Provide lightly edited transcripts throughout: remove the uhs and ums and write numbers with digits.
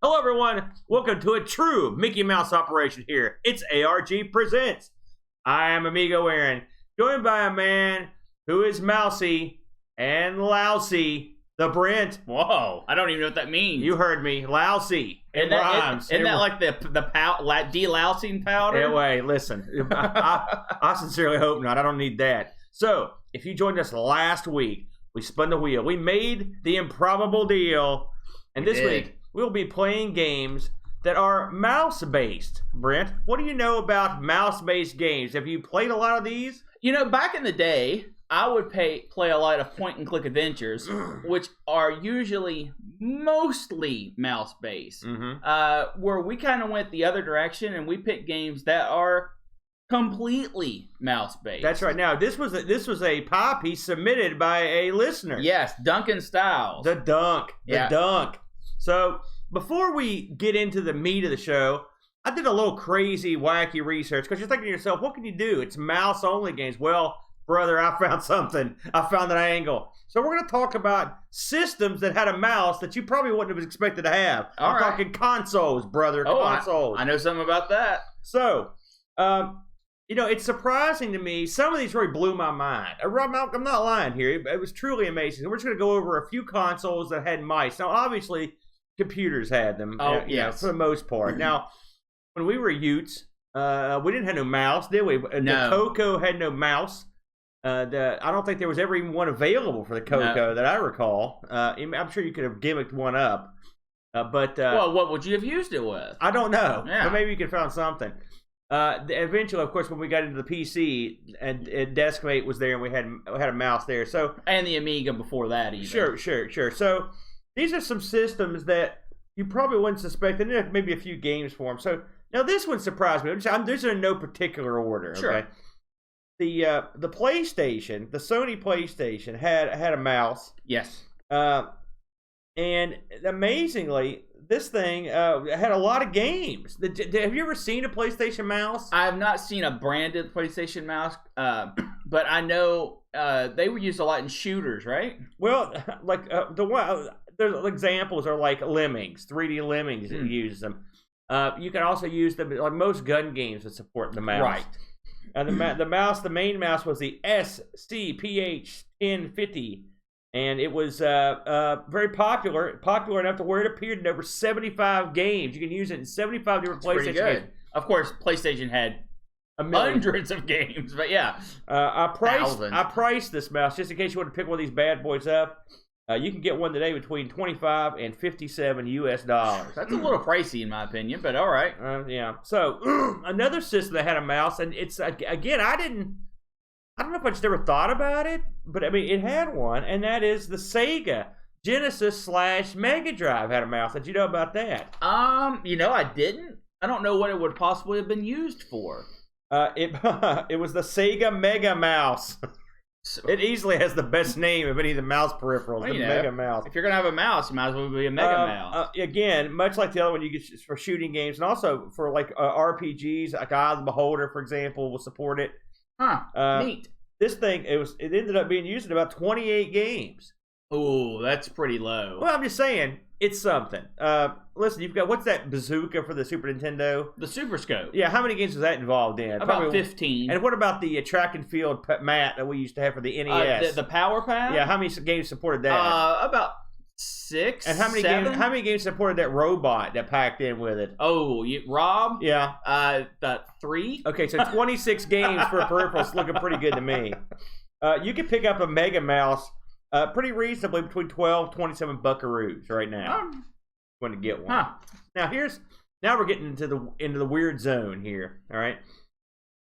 Hello, everyone. Welcome to a true Mickey Mouse operation here. It's ARG Presents. I am Amigo Aaron, joined by a man who is mousy and lousy, the BRENT. Whoa, I don't even know what that means. You heard me. Lousy. Isn't that like the de-lousing powder? Anyway, listen. I sincerely hope not. I don't need that. So, if you joined us last week, we spun the wheel. We made the improbable deal. And this week, we'll be playing games that are mouse-based. BRENT, what do you know about mouse-based games? Have you played a lot of these? You know, back in the day, I would play a lot of point-and-click adventures, which are usually mostly mouse-based. Where we kind of went the other direction, and we picked games that are completely mouse-based. That's right. Now, this was a pop piece submitted by a listener. Yes, Duncan Styles. The Dunk. So, before we get into the meat of the show, I did a little crazy, wacky research, because you're thinking to yourself, what can you do? It's mouse-only games. Well, brother, I found something. I found an angle. So we're going to talk about systems that had a mouse that you probably wouldn't have expected to have. I'm talking consoles, brother, consoles. I know something about that. So, you know, it's surprising to me. Some of these really blew my mind. I'm not lying here. It was truly amazing. We're just going to go over a few consoles that had mice. Now, obviously, computers had them. Yes. For the most part. Now, when we were Utes, we didn't have no mouse, did we? No. The Coco had no mouse. I don't think there was ever even one available for the Coco that I recall. I'm sure you could have gimmicked one up. Well, what would you have used it with? I don't know. Yeah. But maybe you could have found something. Eventually, of course, when we got into the PC, and Deskmate was there, and we had a mouse there. So and the Amiga before that, even. Sure. So these are some systems that you probably wouldn't suspect, and there maybe a few games for them. So now this one surprised me. These are in no particular order. Sure. Okay. The PlayStation, the Sony PlayStation had a mouse. Yes. And amazingly, this thing had a lot of games. Have you ever seen a PlayStation mouse? I have not seen a branded PlayStation mouse, but I know they were used a lot in shooters, right? Well, like there's examples are like Lemmings, 3D Lemmings that uses them. You can also use them like most gun games that support the mouse. Right. The main mouse was the SCPH 1050. And it was very popular enough to where it appeared in over 75 games. You can use it in 75 different PlayStation games. Of course, PlayStation had hundreds of games, but yeah. I priced this mouse just in case you want to pick one of these bad boys up. You can get one today between $25 and $57 US. That's a little pricey in my opinion, but all right. Yeah. So another system that had a mouse, and it's again, I don't know if I just ever thought about it, but I mean, it had one, and that is the Sega Genesis / Mega Drive had a mouse. Did you know about that? You know, I didn't. I don't know what it would possibly have been used for. It was the Sega Mega Mouse. It easily has the best name of any of the mouse peripherals, the Mega Mouse. If you're going to have a mouse, you might as well be a Mega Mouse. Again, much like the other one you get for shooting games, and also for like RPGs, like Eye of the Beholder, for example, will support it. Neat. This thing, it ended up being used in about 28 games. Ooh, that's pretty low. Well, I'm just saying, it's something. Listen, you've got, what's that bazooka for the Super Nintendo? The Super Scope. Yeah, how many games was that involved in? About 15. And what about the track and field mat that we used to have for the NES? The Power Pad? Yeah, how many games supported that? About 6, and how many games supported that robot that packed in with it? Oh, Rob? Yeah. 3? Okay, so 26 games for a peripheral is looking pretty good to me. You can pick up a Mega Mouse pretty reasonably between 12 27 buckaroos right now. I'm going to get one. Now we're getting into the weird zone here. All right.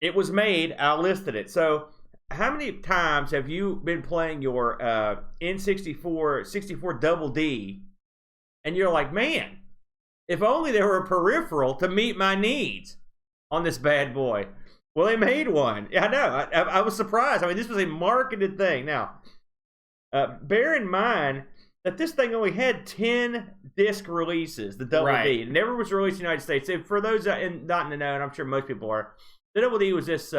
It was made. I listed it. So how many times have you been playing your N64 64 Double D, and you're like, man, if only there were a peripheral to meet my needs on this bad boy. Well, they made one. Yeah, I know. I was surprised. I mean, this was a marketed thing. Now, bear in mind that this thing only had 10 disc releases, the Double D. It never was released in the United States. And for those not in the know, and I'm sure most people are, the Double D was this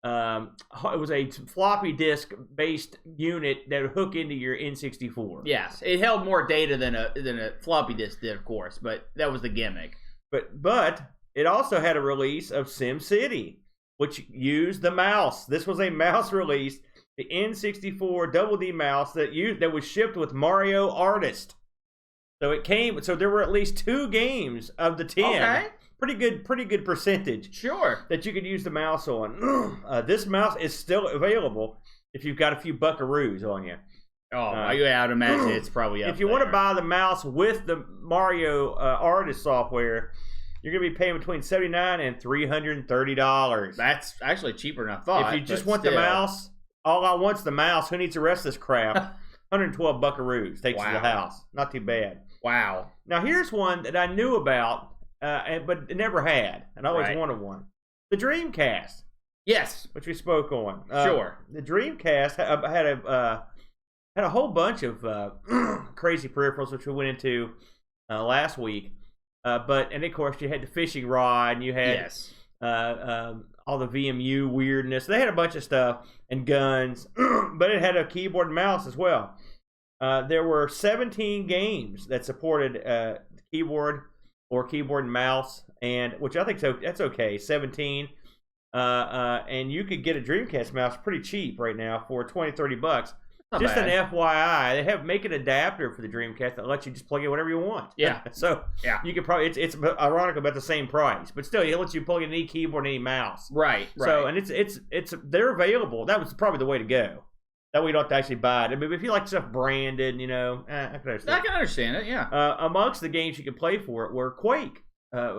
it was a floppy disk based unit that would hook into your N64. Yes, it held more data than a floppy disk did, of course, but that was the gimmick. But it also had a release of SimCity, which used the mouse. This was a mouse release, the N64 Double D mouse that was shipped with Mario Artist. So there were at least 2 games of the 10. Okay. Pretty good percentage. Sure. That you could use the mouse on. This mouse is still available if you've got a few buckaroos on you. Oh, yeah, I'd imagine it's probably up If you want to buy the mouse with the Mario Artist software, you're going to be paying between $79 and $330. That's actually cheaper than I thought. If you just want the mouse, all I want's the mouse. Who needs the rest of this crap? 112 buckaroos takes to the house. Not too bad. Wow. Now here's one that I knew about, but never had, and I always wanted one. The Dreamcast. Yes. Which we spoke on. Sure. The Dreamcast had a whole bunch of crazy peripherals, which we went into last week. And of course, you had the fishing rod, and you had all the VMU weirdness. They had a bunch of stuff and guns, but it had a keyboard and mouse as well. There were 17 games that supported keyboard and mouse, and which I think that's okay. 17, and you could get a Dreamcast mouse pretty cheap right now for $20-$30. Just an FYI, they make an adapter for the Dreamcast that lets you just plug in whatever you want. Yeah. So you could probably it's ironically about the same price, but still it lets you plug in any keyboard and any mouse. Right. So and it's they're available. That was probably the way to go. That way you don't have to actually buy it. I mean, if you like stuff branded, I can understand. I can understand it. Yeah. Amongst the games you could play for it were Quake.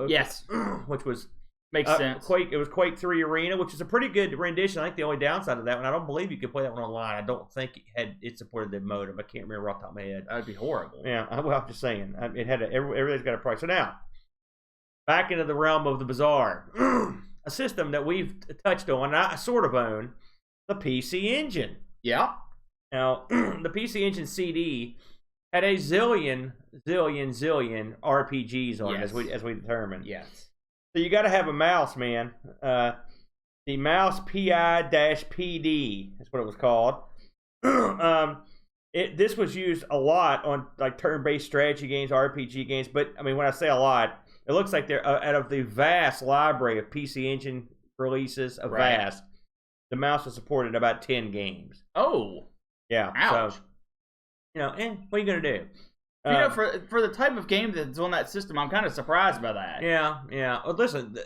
Yes. Which was. Makes sense. Quake. It was Quake 3 Arena, which is a pretty good rendition. I think the only downside of that one, I don't believe you could play that one online. I don't think it supported the modem. I can't remember off the top of my head. That'd be horrible. Yeah, well, I'm just saying. It had everything's got a price. So now, back into the realm of the bizarre, a system that we've touched on, and I sort of own, the PC Engine. Yeah. Now, the PC Engine CD had a zillion RPGs on it, as we determined. Yes. So you got to have a mouse, man. The mouse PI-PD is what it was called. This was used a lot on like turn-based strategy games, RPG games. But I mean, when I say a lot, it looks like they're out of the vast library of PC Engine releases, the mouse was supported about 10 games. Oh, yeah. Ouch. So what are you gonna do? For the type of game that's on that system, I'm kind of surprised by that. Yeah. Well, listen,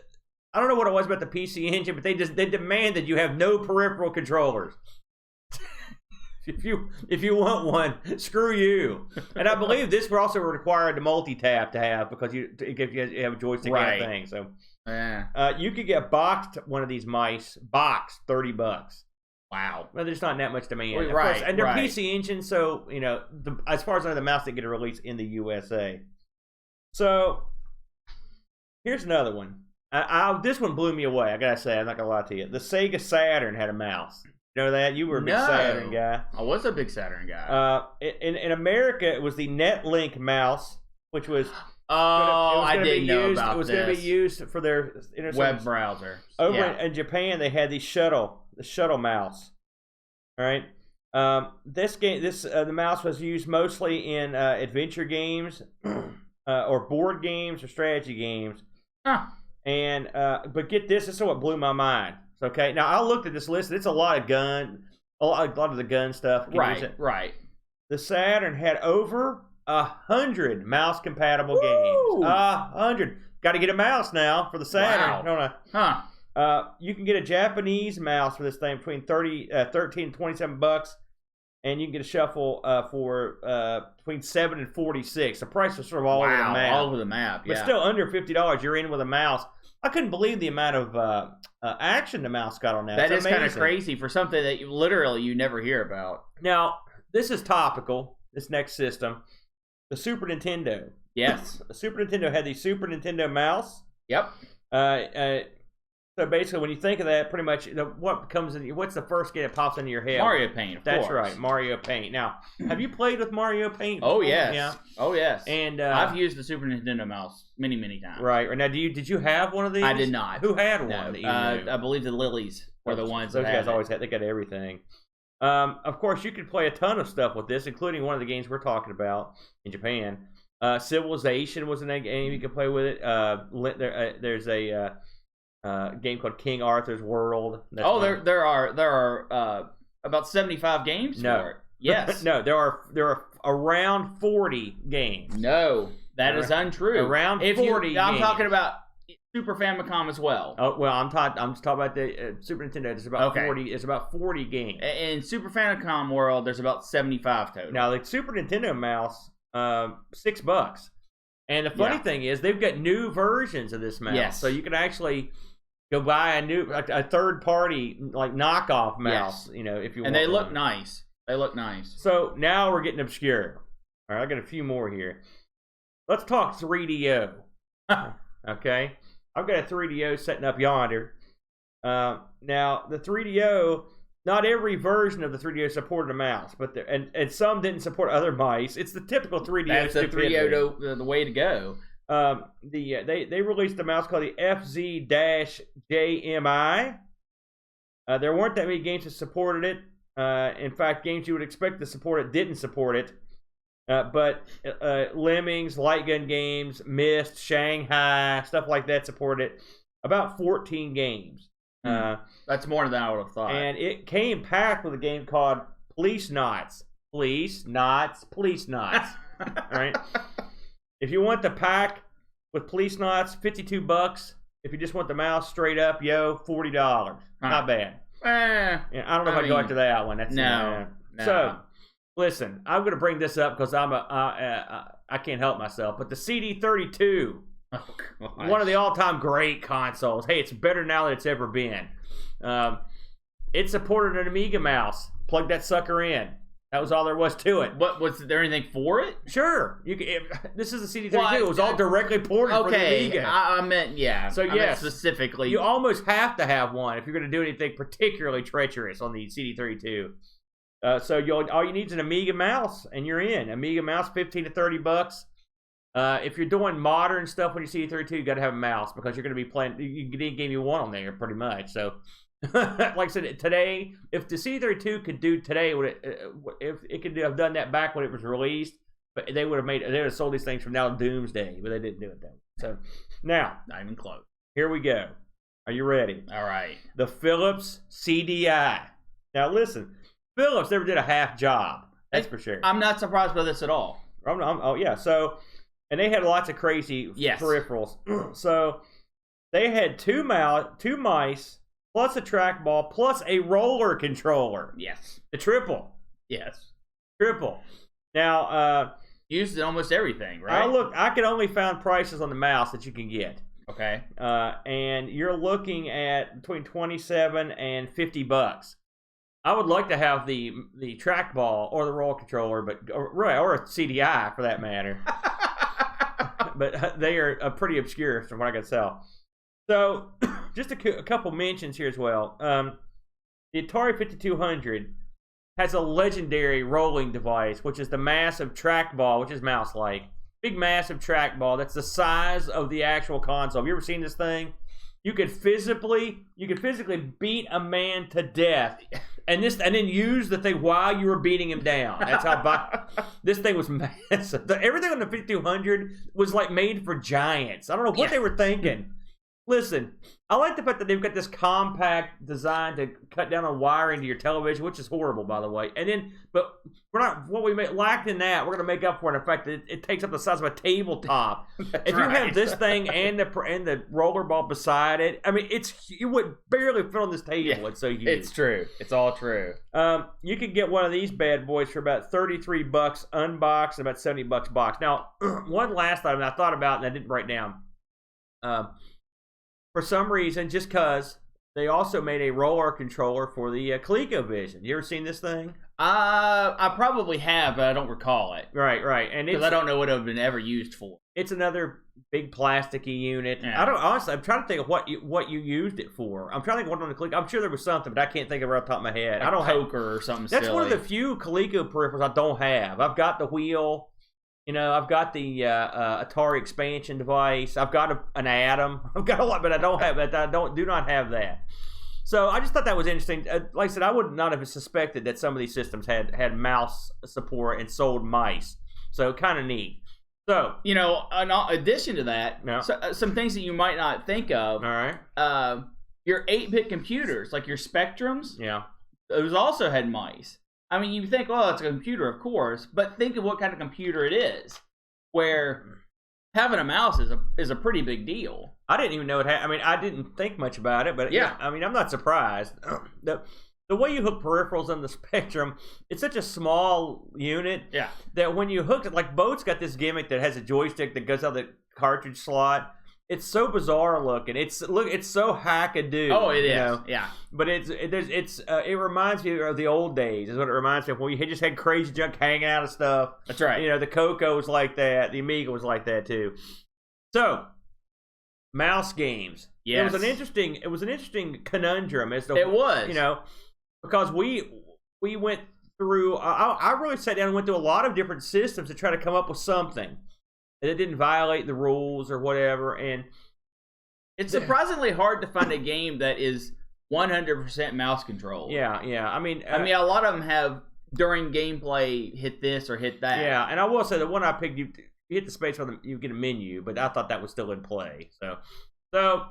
I don't know what it was about the PC Engine, but they demanded you have no peripheral controllers. If you want one, screw you. And I believe this were also required to multi-tap to have because you have a joystick and a thing. So you could get one of these mice boxed $30. Wow. Well, there's not that much demand. Right. And they're PC Engine, so, as far as I know, the mouse didn't get a release in the USA. So, here's another one. This one blew me away, I gotta say. I'm not gonna lie to you. The Sega Saturn had a mouse. You know that? You were a big Saturn guy. I was a big Saturn guy. In America, it was the NetLink mouse, which was... I didn't know about It was going to be used for their web browser. Over in Japan, they had the shuttle mouse. All right. The mouse was used mostly in adventure games, or board games, or strategy games. Huh. And but get this is what blew my mind. Okay. Now I looked at this list. It's a lot of a lot of the gun stuff. Right. The Saturn had over 100 mouse compatible games. 100. Got to get a mouse now for the Saturn. Wow. Huh. You can get a Japanese mouse for this thing between $13 and $27, and you can get a shuffle for between $7 and $46. The price was sort of all over the map. All over the map. But still under $50. You're in with a mouse. I couldn't believe the amount of action the mouse got on that. That is kind of crazy for something that you never hear about. Now this is topical. This next system. The Super Nintendo. Yes. The Super Nintendo had the Super Nintendo mouse. Yep. So basically, when you think of that, pretty much, what's the first game that pops into your head? Mario Paint, of course. That's right, Mario Paint. Now, have you played with Mario Paint? Oh, yes. Yeah. Oh, yes. And I've used the Super Nintendo mouse many, many times. Right. Now, did you have one of these? I did not. Who had one? No, I believe the Lilies were the ones those that guys always had. They got everything. Of course, you could play a ton of stuff with this, including one of the games we're talking about in Japan. Civilization was in that game. You could play with it. There's a game called King Arthur's World. There are about 75 games for it. Yes. No, there are around 40 games. No, that is untrue. Around 40 games. I'm talking about Super Famicom as well. Oh well, I'm just talking about the Super Nintendo. There's about 40. It's about 40 games. In Super Famicom world, there's about 75 total. Now the Super Nintendo mouse, $6. And the funny thing is, they've got new versions of this mouse. Yes. So you can actually go buy a third party like knockoff mouse. You know, if you want. And they look nice. They look nice. So now we're getting obscure. All right, I got a few more here. Let's talk 3DO. Okay. I've got a 3DO setting up yonder. Now, the 3DO, not every version of the 3DO supported a mouse, but and some didn't support other mice. It's the typical 3DO. That's the 3DO the way to go. They released a mouse called the FZ-JMI. There weren't that many games that supported it. In fact, games you would expect to support it didn't support it. But Lemmings, Light Gun Games, Myst, Shanghai, stuff like that supported it. About 14 games. That's more than I would have thought. And it came packed with a game called Police Knots. Police Knots. All right. If you want the pack with Police Knots, $52. If you just want the mouse straight up, $40. Not bad. I don't know if I'd go after that one. That's no. So. Listen, I'm going to bring this up because I can't help myself. But the CD32, one of the all-time great consoles. Hey, it's better now than it's ever been. It supported an Amiga mouse. Plug that sucker in. That was all there was to it. But was there anything for it? Sure. This is a CD32. It was all directly ported for the Amiga. I meant, So I meant specifically. You almost have to have one if you're going to do anything particularly treacherous on the CD32. So all you need is an Amiga mouse, and you're in. Amiga mouse, $15 to $30. If you're doing modern stuff when you see CD32, you got to have a mouse because you're going to be playing. You can get any game you want on there, pretty much. So, like I said, today, if the CD32 could do today, if it could have done that back when it was released, but they would have sold these things from now to doomsday, but they didn't do it then. So now, not even close. Here we go. Are you ready? All right. The Philips CDI. Now listen. Philips never did a half job. That's for sure. I'm not surprised by this at all. So, and they had lots of crazy peripherals. So, they had two mice, plus a trackball, plus a roller controller. Yes. The triple. Yes. Triple. Now, used in almost everything, right? I could only find prices on the mouse that you can get. Okay. And you're looking at between $27 and $50. I would like to have the trackball or the roller controller, or a CDI for that matter. But they are pretty obscure from what I can tell. So, just a couple mentions here as well. The Atari 5200 has a legendary rolling device, which is the massive trackball, which is mouse-like. Big, massive trackball that's the size of the actual console. Have you ever seen this thing? You could physically beat a man to death, and then use the thing while you were beating him down. That's how this thing was massive. Everything on the 5200 was like made for giants. I don't know what they were thinking. Listen, I like the fact that they've got this compact design to cut down on wiring to your television, which is horrible, by the way. But we're not what we lacked in that. We're going to make up for it in the fact that it takes up the size of a tabletop. If you have this thing and the rollerball beside it, I mean, you would barely fit on this table. Yeah, it's so huge. It's true. It's all true. You could get one of these bad boys for about $33 unboxed and about $70 boxed. Now, one last item I thought about and I didn't write down. For some reason, just because they also made a roller controller for the ColecoVision. You ever seen this thing? I probably have, but I don't recall it. Right. And because I don't know what it would have been ever used for. It's another big plasticky unit. Yeah. Honestly, I'm trying to think of what you used it for. I'm trying to think of what on the Coleco. I'm sure there was something, but I can't think of it off the top of my head. Like I don't poker or something. That's silly. one of the few Coleco peripherals I don't have. I've got the wheel. I've got the Atari expansion device. I've got an Atom. I've got a lot, but I don't have that. Do not have that. So I just thought that was interesting. Like I said, I would not have suspected that some of these systems had mouse support and sold mice. So kind of neat. So, in addition to that, some things that you might not think of. All right. Your 8-bit computers, like your Spectrums. Yeah. Those also had mice. I mean, you think, it's a computer, of course, but think of what kind of computer it is, where having a mouse is a pretty big deal. I didn't even know it had. I mean, I didn't think much about it, but yeah. I mean, I'm not surprised. The way you hook peripherals on the Spectrum, it's such a small unit that when you hook it, like Boat's got this gimmick that has a joystick that goes out the cartridge slot. It's so bizarre looking. It's so hackadoo. Oh, it is. Yeah. But it reminds me of the old days. Is what it reminds me of, when you just had crazy junk hanging out of stuff. That's right. The Coco was like that. The Amiga was like that too. So, mouse games. Yes. It was an interesting conundrum as to it was. Because we went through. I really sat down and went through a lot of different systems to try to come up with something that didn't violate the rules or whatever, and it's surprisingly hard to find a game that is 100% mouse controlled. Yeah. I mean, a lot of them have during gameplay hit this or hit that. Yeah, and I will say the one I picked, you hit the space bar, you get a menu, but I thought that was still in play. So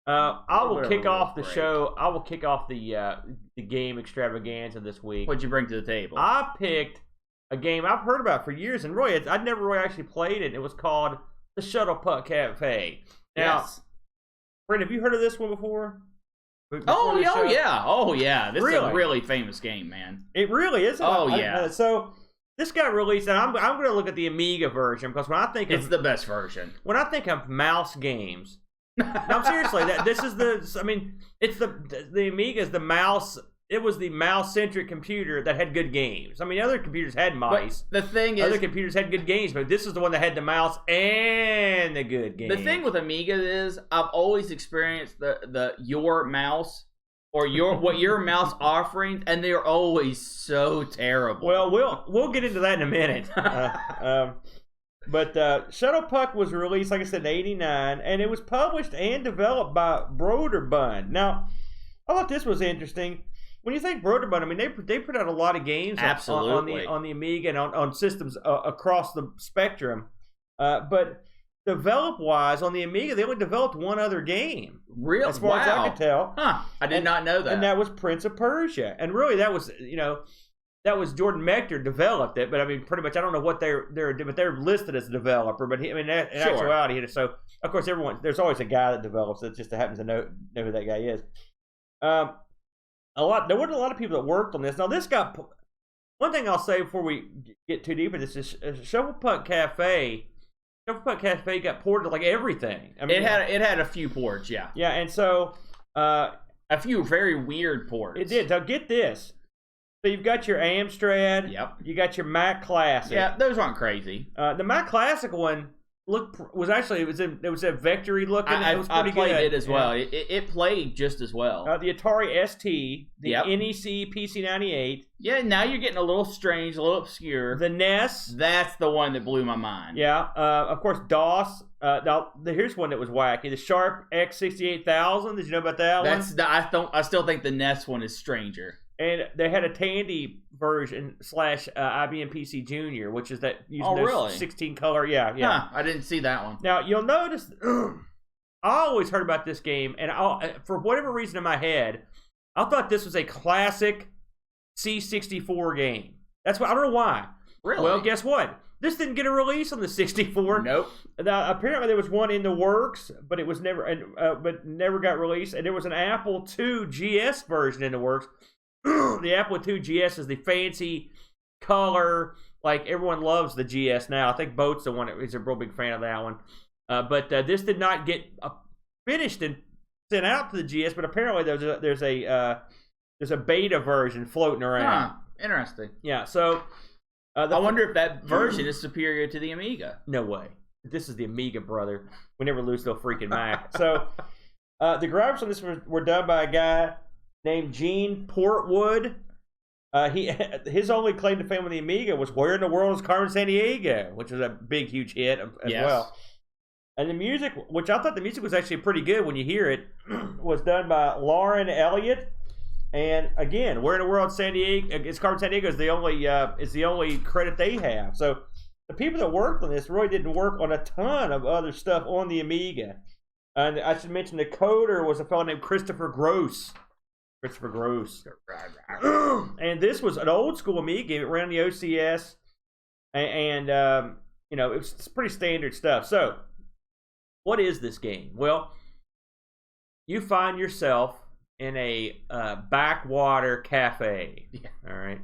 I will kick off the show. I will kick off the game extravaganza this week. What'd you bring to the table? I picked a game I've heard about for years, and Roy, I'd never really actually played it. It was called the Shufflepuck Cafe. Now, Brent, have you heard of this one before? Oh yeah. This is a really famous game, man. It really is. Yeah. So this got released, and I'm going to look at the Amiga version, because when I think it's the best version. When I think of mouse games, no, seriously, it's the Amiga is the mouse. It was the mouse-centric computer that had good games. I mean, other computers had mice. But the thing is, other computers had good games, but this is the one that had the mouse and the good games. The thing with Amiga is, I've always experienced your mouse or what your mouse offerings, and they're always so terrible. Well, we'll get into that in a minute. But Shuttlepuck was released, like I said, in '89, and it was published and developed by Broderbund. Now, I thought this was interesting. When you think Broderbund, I mean, they put out a lot of games on the Amiga and on systems across the spectrum. But develop-wise, on the Amiga, they only developed one other game. Really? As far as I could tell. Huh. I did not know that. And that was Prince of Persia. And really, that was, Jordan Mechner developed it. But, I mean, pretty much, I don't know what they're listed as a developer. But, in actuality, so, of course, there's always a guy that develops it, just happens to know who that guy is. There weren't a lot of people that worked on this. Now, this got... One thing I'll say before we get too deep into this is Shufflepuck Cafe. Shufflepuck Cafe got ported to, like, everything. I mean, it had a few ports, yeah. Yeah, and so... a few very weird ports. It did. Now, get this. So, you've got your Amstrad. Yep. You got your Mac Classic. Yeah, those aren't crazy. The Mac Classic one... it was a vectory looking. It was pretty good. I played it as well. It played just as well. The Atari ST, the NEC PC-98. Yeah, now you're getting a little strange, a little obscure. The NES. That's the one that blew my mind. Yeah. Of course, DOS. Now here's one that was wacky. The Sharp X68000. Did you know about that one? I still think the NES one is stranger. And they had a Tandy version / IBM PC Junior, which is that using those 16 color. Yeah. Huh, I didn't see that one. Now you'll notice, I always heard about this game, and for whatever reason in my head, I thought this was a classic C64 game. That's why I don't know why. Really? Well, guess what? This didn't get a release on the 64. Nope. Now, apparently there was one in the works, but it was never got released. And there was an Apple II GS version in the works. The Apple II GS is the fancy color, like everyone loves the GS now. I think Boat's the one he's a real big fan of that one. But this did not get finished and sent out to the GS. But apparently there's a beta version floating around. Huh, interesting. Yeah. So I wonder if that version is superior to the Amiga. No way. This is the Amiga, brother. We never lose to a freaking Mac. So the graphics on this were done by a guy named Gene Portwood. His only claim to fame on the Amiga was "Where in the World is Carmen Sandiego," which was a big, huge hit as well. And the music, which I thought the music was actually pretty good when you hear it, was done by Lauren Elliott. And again, Where in the World San Diego, it's Carmen San Diego is the only credit they have. So the people that worked on this really didn't work on a ton of other stuff on the Amiga. And I should mention the coder was a fellow named Christopher Gross. And this was an old school Amiga. It ran the OCS. And it's pretty standard stuff. So, what is this game? Well, you find yourself in a backwater cafe, all right,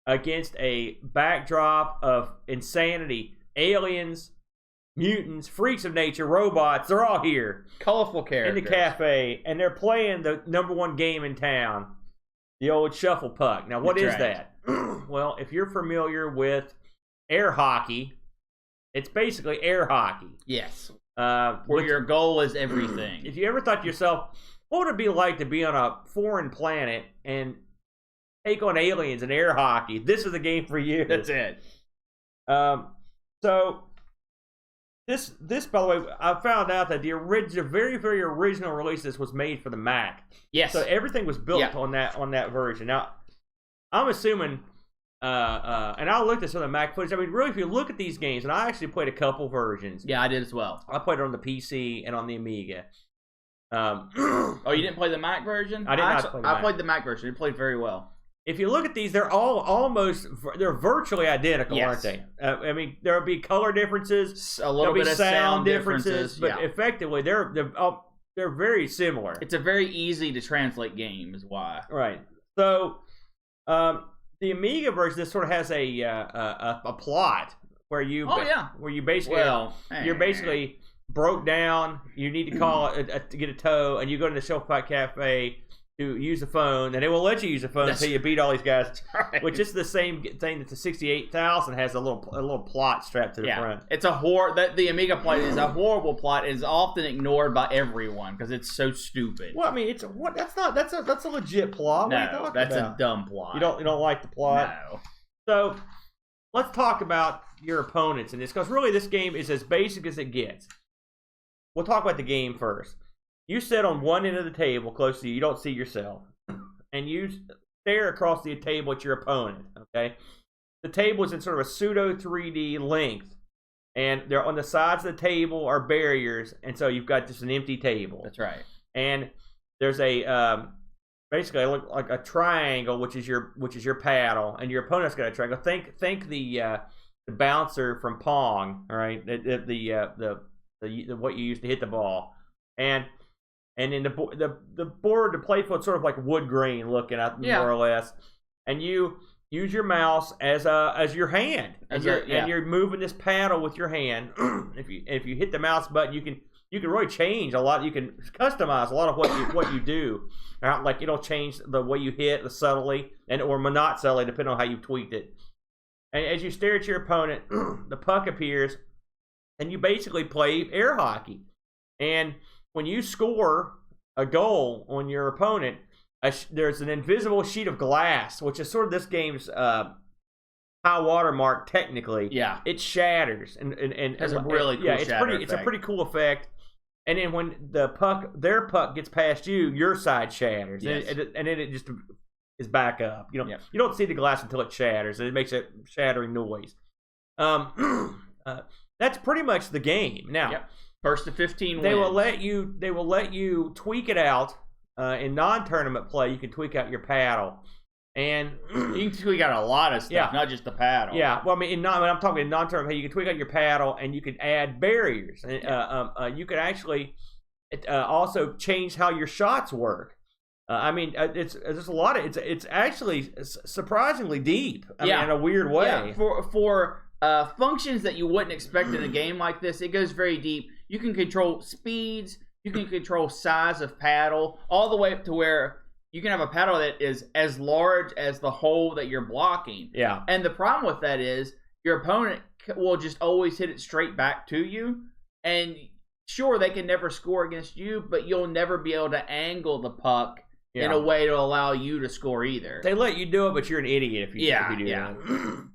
against a backdrop of insanity, aliens, mutants, freaks of nature, robots. They're all here, colorful characters in the cafe, and they're playing the #1 game in town, the old Shufflepuck. Now, what is that? Well, if you're familiar with air hockey, it's basically air hockey. Yes, where your goal is everything. If you ever thought to yourself, what would it be like to be on a foreign planet and take on aliens in air hockey? This is the game for you. That's it. So this, by the way, I found out that the very, very original release of this was made for the Mac. Yes. So everything was built on that version. Now, I'm assuming, and I looked at some of the Mac footage. I mean, really, if you look at these games, and I actually played a couple versions. Yeah, I did as well. I played it on the PC and on the Amiga. Oh, you didn't play the Mac version? I did not play the Mac. I played the Mac version. It played very well. If you look at these, they're they're virtually identical, aren't they? I mean, there'll be color differences, a little bit of sound differences, but effectively, they're very similar. It's a very easy to translate game, is why. Right. So, the Amiga version, this sort of has a plot where you you're basically broke down. You need to call to get a tow, and you go to the Shufflepuck Cafe to use the phone, and they will let you use the phone until you beat all these guys. Right. Which is the same thing that the 68,000 has, a little plot strapped to the front. It's that the Amiga plot is a horrible plot. It is often ignored by everyone because it's so stupid. Well, I mean, that's a legit plot. No, that's a dumb plot. You don't like the plot? No. So let's talk about your opponents in this, because really this game is as basic as it gets. We'll talk about the game first. You sit on one end of the table close to you. You don't see yourself. And you stare across the table at your opponent, okay? The table is in sort of a pseudo 3D length. And they're on the sides of the table are barriers. And so you've got just an empty table. That's right. And there's basically like a triangle, which is your paddle. And your opponent's got a triangle. Think the bouncer from Pong, all right? The what you use to hit the ball. And in the board, the playfield's sort of like wood grain looking, more or less. And you use your mouse as your hand, and you're moving this paddle with your hand. if you hit the mouse button, you can really change a lot. You can customize a lot of what you do. Like it'll change the way you hit, subtly or not subtly, depending on how you tweaked it. And as you stare at your opponent, the puck appears, and you basically play air hockey. And when you score a goal on your opponent, there's an invisible sheet of glass, which is sort of this game's high watermark. Technically, it shatters and has a really cool it's a pretty cool effect. And then when their puck gets past you, your side shatters, and then it just is back up. You don't see the glass until it shatters, and it makes a shattering noise. That's pretty much the game. Now. First to 15 wins. They will let you tweak it out in non-tournament play. You can tweak out your paddle, and you can tweak out a lot of stuff, not just the paddle. Yeah, well, I mean, I'm talking in non-tournament. You can tweak out your paddle, and you can add barriers. And you can actually also change how your shots work. I mean, there's a lot of it's actually surprisingly deep. I mean, in a weird way. Yeah, for functions that you wouldn't expect in a game like this, it goes very deep. You can control speeds, you can control size of paddle, all the way up to where you can have a paddle that is as large as the hole that you're blocking. Yeah. And the problem with that is your opponent will just always hit it straight back to you. And sure, they can never score against you, but you'll never be able to angle the puck in a way to allow you to score either. They let you do it, but you're an idiot if you do that.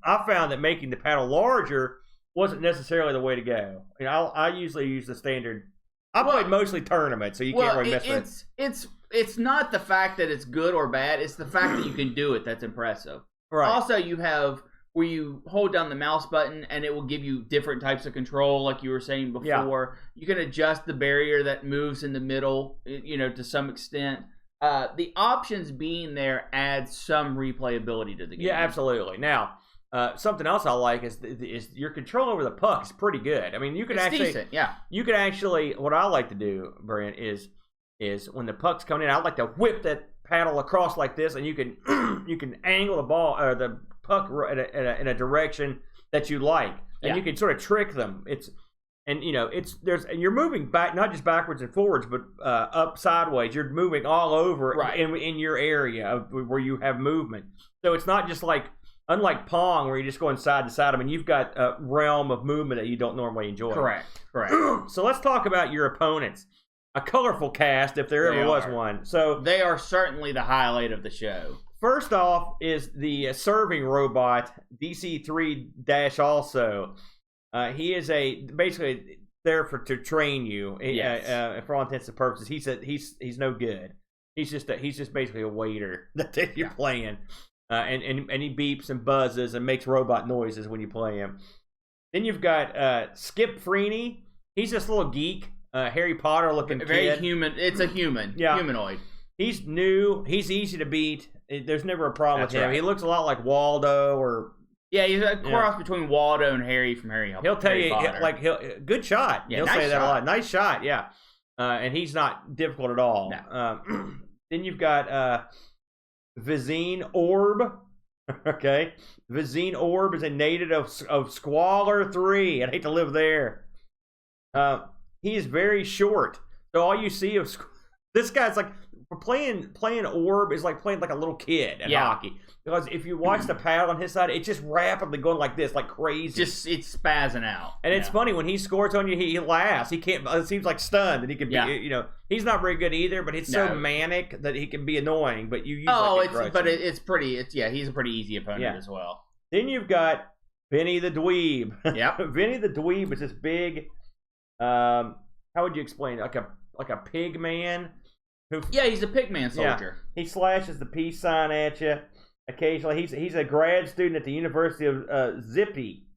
I found that making the paddle larger wasn't necessarily the way to go. You know, I usually use the standard. I played mostly tournaments, so you can't really mess with it. It's not the fact that it's good or bad. It's the fact that you can do it that's impressive. Right. Also, you have where you hold down the mouse button and it will give you different types of control, like you were saying before. Yeah. You can adjust the barrier that moves in the middle, you know, to some extent. The options being there adds some replayability to the game. Yeah, absolutely. Now, something else I like is your control over the puck is pretty good. I mean, you can decent, yeah. You can actually. What I like to do, Brent, is when the puck's coming in, I like to whip that paddle across like this, and you can angle the ball or the puck in a direction that you like, and you can sort of trick them. You're moving back, not just backwards and forwards, but up sideways. You're moving all over in your area where you have movement. So it's not just like, unlike Pong, where you're just going side to side. I mean, you've got a realm of movement that you don't normally enjoy. Correct. So let's talk about your opponents. A colorful cast, if there ever was one. So they are certainly the highlight of the show. First off is the serving robot, DC3-also. He is basically there to train you. For all intents and purposes, he's no good. He's just basically a waiter that you're playing, and he beeps and buzzes and makes robot noises when you play him. Then you've got Skip Freeney. He's this little geek, Harry Potter looking very kid. Human. It's a humanoid. He's new. He's easy to beat. There's never a problem with him. Right. He looks a lot like Waldo or. Yeah, he's a cross between Waldo and Harry from Harry Potter. He'll tell you, good shot. Yeah, he'll nice say that shot. a lot. Nice shot, yeah. And he's not difficult at all. No. Then you've got Vizine Orb. Okay. Vizine Orb is a native of Squalor 3. I'd hate to live there. He is very short. So all you see of this guy's like, playing Orb is like playing like a little kid at hockey. Because if you watch the pad on his side, it's just rapidly going like this, like crazy. It's spazzing out. And it's funny, when he scores on you, he laughs. He can't, it seems like stunned, and he can be, he's not very good either, but he's so manic that he can be annoying, but you use he's a pretty easy opponent as well. Then you've got Vinny the Dweeb. Yeah. Vinny the Dweeb is this big, how would you explain it? Like a pig man? He's a pigman soldier. Yeah. He slashes the peace sign at you occasionally. He's a grad student at the University of Zippy.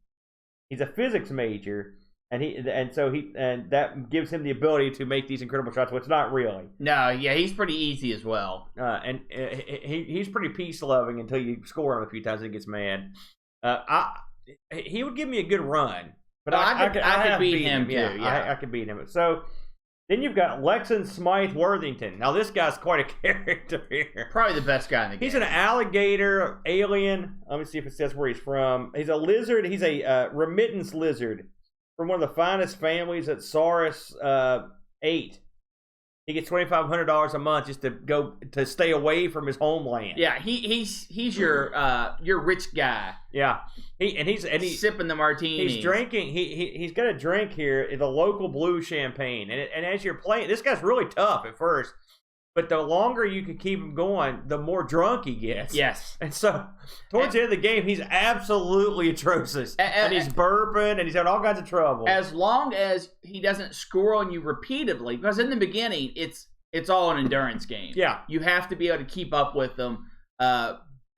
He's a physics major, and that gives him the ability to make these incredible shots, which not really. No, he's pretty easy as well. And he's pretty peace loving until you score him a few times and he gets mad. He would give me a good run, but I could beat him too. Yeah, I could beat him. So. Then you've got Lexon Smythe Worthington. Now, this guy's quite a character here. Probably the best guy in the game. He's an alligator alien. Let me see if it says where he's from. He's a lizard. He's a remittance lizard from one of the finest families at Saurus 8. He gets $2,500 a month just to stay away from his homeland. Yeah, he's your rich guy. Yeah, he's sipping the martinis. He's drinking. He's got a drink here, the local blue champagne, and as you're playing, this guy's really tough at first, but the longer you can keep him going, the more drunk he gets. Yes, and so towards the end of the game, he's absolutely atrocious, and he's burping, and he's having all kinds of trouble. As long as he doesn't score on you repeatedly, because in the beginning, it's all an endurance game. Yeah, you have to be able to keep up with them.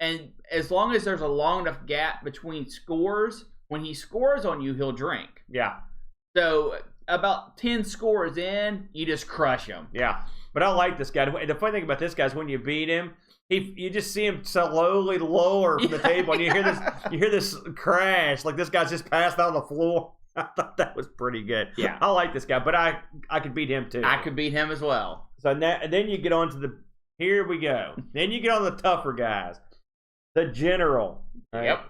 And as long as there's a long enough gap between scores, when he scores on you, he'll drink. Yeah. So about 10 scores in, you just crush him. Yeah. But I like this guy. The funny thing about this guy is when you beat him, you just see him slowly lower from the table, and you hear this crash, like this guy's just passed out on the floor. I thought that was pretty good. Yeah. I like this guy, but I could beat him too. I could beat him as well. So and then you get on to here we go. Then you get on the tougher guys. The General. Right? Yep.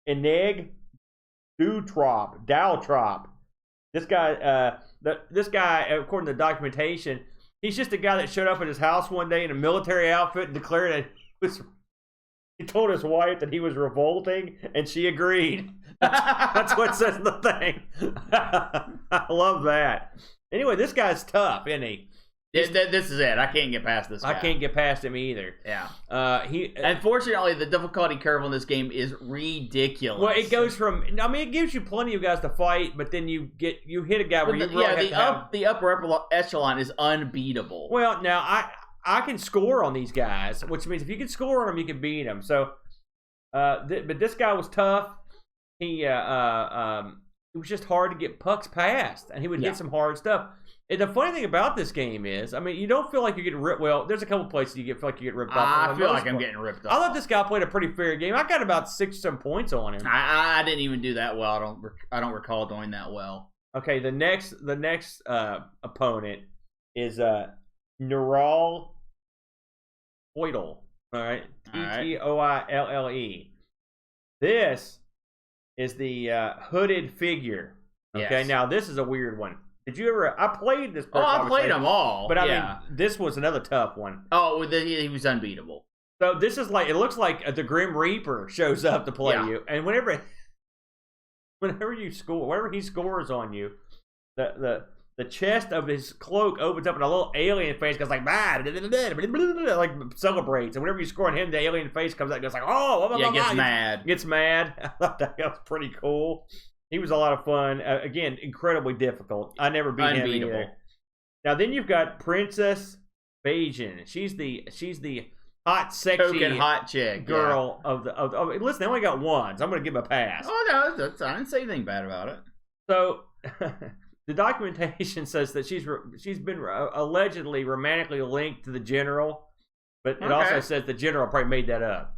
Enig Daltrop. This guy, according to the documentation, he's just a guy that showed up at his house one day in a military outfit and declared that he told his wife that he was revolting, and she agreed. That's what says the thing. I love that. Anyway, this guy's tough, isn't he? This is it. I can't get past this guy. I can't get past him either. Yeah. Unfortunately, the difficulty curve on this game is ridiculous. Well, it goes from. I mean, it gives you plenty of guys to fight, but then you hit a guy where the upper echelon is unbeatable. Well, now I can score on these guys, which means if you can score on them, you can beat them. So, but this guy was tough. It was just hard to get pucks past, and he would hit some hard stuff. And the funny thing about this game is, I mean, you don't feel like you're getting ripped. Well, there's a couple places you feel like you get ripped off. I feel like I'm getting ripped off. I thought this guy played a pretty fair game. I got about 6 or 7 points on him. I didn't even do that well. I don't recall doing that well. Okay, the next opponent is Neural Toidle. All right, Toille. This is the hooded figure. Okay, yes. Now this is a weird one. Did you ever? I played this. I played them all. But I mean, this was another tough one. Oh, he was unbeatable. So this is like, it looks like the Grim Reaper shows up to play you, and whenever you score, whenever he scores on you, the chest of his cloak opens up and a little alien face goes like like celebrates, and whenever you score on him, the alien face comes out and goes like, gets mad. I thought that was pretty cool. He was a lot of fun. Again, incredibly difficult. I never beat him either. Now then you've got Princess Bajan. She's the hot, sexy, token hot chick girl of the. Listen, they only got one, so I'm going to give him a pass. Oh no, I didn't say anything bad about it. So the documentation says that she's been allegedly romantically linked to the general, but it also says the general probably made that up.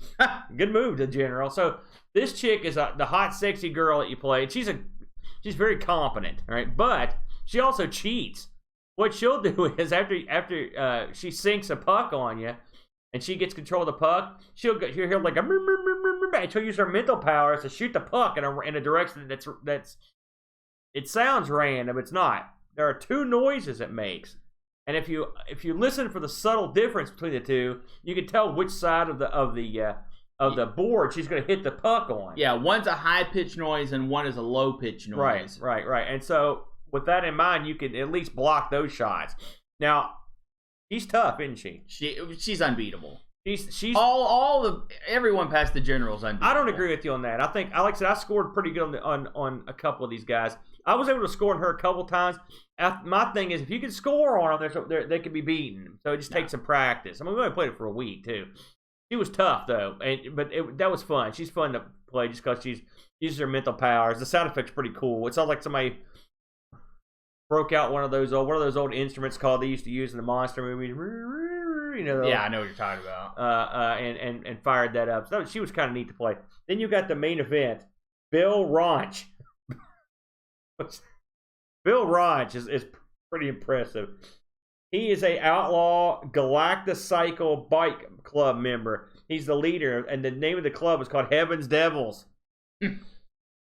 Good move, the general. So this chick is the hot, sexy girl that you played. She's very competent, right? But she also cheats. What she'll do is after she sinks a puck on you, and she gets control of the puck, she'll hear like and she'll use her mental powers to shoot the puck in a direction that's. It sounds random. It's not. There are 2 noises it makes, and if you listen for the subtle difference between the 2, you can tell which side of the board she's going to hit the puck on. Yeah, one's a high-pitched noise and one is a low-pitched noise. Right. And so with that in mind, you can at least block those shots. Now, she's tough, isn't she? She's unbeatable. She's everyone past the general's unbeatable. I don't agree with you on that. I think, like I said, I scored pretty good on a couple of these guys. I was able to score on her a couple times. My thing is, if you can score on them, they can be beaten. So it just takes some practice. I mean, we only played it for a week too. She was tough though, but that was fun. She's fun to play just because she's uses her mental powers. The sound effect's pretty cool. It sounds like somebody broke out one of those old instruments called they used to use in the monster movies. You know, I know what you're talking about. And fired that up. So she was kind of neat to play. Then you got the main event, Bill Raunch. Bill Raunch is pretty impressive. He is a outlaw Galactocycle Bike Club member. He's the leader, and the name of the club is called Heaven's Devils.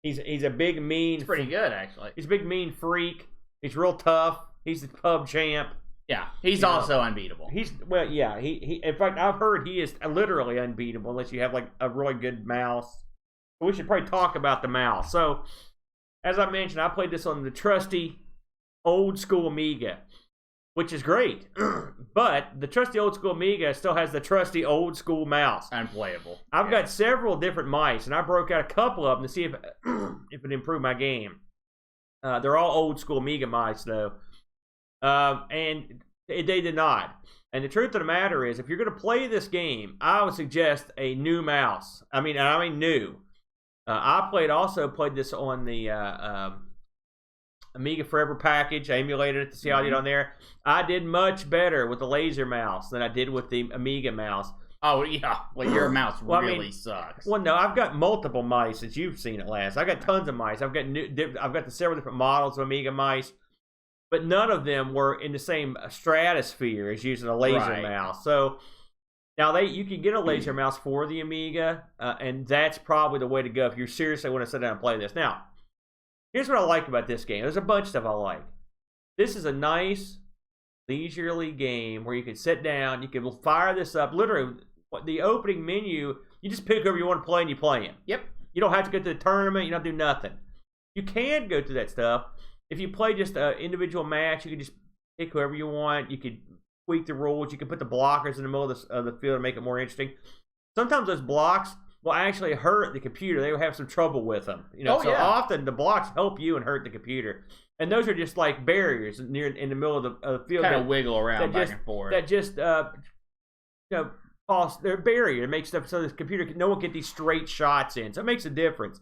He's a big mean. It's pretty good, actually. He's a big mean freak. He's real tough. He's the pub champ. Yeah, he's also unbeatable. He in fact, I've heard he is literally unbeatable unless you have like a really good mouse. We should probably talk about the mouse. So, as I mentioned, I played this on the trusty old school Amiga, which is great. But the trusty old school Amiga still has the trusty old school mouse. Unplayable. I've got several different mice, and I broke out a couple of them to see if it improved my game. They're all old school Amiga mice, though. And they did not. And the truth of the matter is, if you're going to play this game, I would suggest a new mouse. I mean new. I also played this on the Amiga Forever package. I emulated it to see how I did on there. I did much better with the laser mouse than I did with the Amiga mouse. Oh, yeah. Well, your mouse really sucks. Well, no, I've got multiple mice since you've seen it last. I've got tons of mice. I've got the several different models of Amiga mice, but none of them were in the same stratosphere as using a laser mouse. So now you can get a laser mouse for the Amiga, and that's probably the way to go if you seriously want to sit down and play this. Now, here's what I like about this game. There's a bunch of stuff I like. This is a nice, leisurely game where you can sit down, you can fire this up. Literally, the opening menu, you just pick whoever you want to play and you play him. Yep. You don't have to go to the tournament. You don't do nothing. You can go through that stuff. If you play just an individual match, you can just pick whoever you want. You could tweak the rules. You could put the blockers in the middle of the field to make it more interesting. Sometimes those blocks will actually hurt the computer. They will have some trouble with them. Often the blocks help you and hurt the computer. And those are just like barriers in the middle of the field. Kind of wiggle around back and forth. That just cause their barrier. It makes stuff so this computer no one can get these straight shots in. So it makes a difference.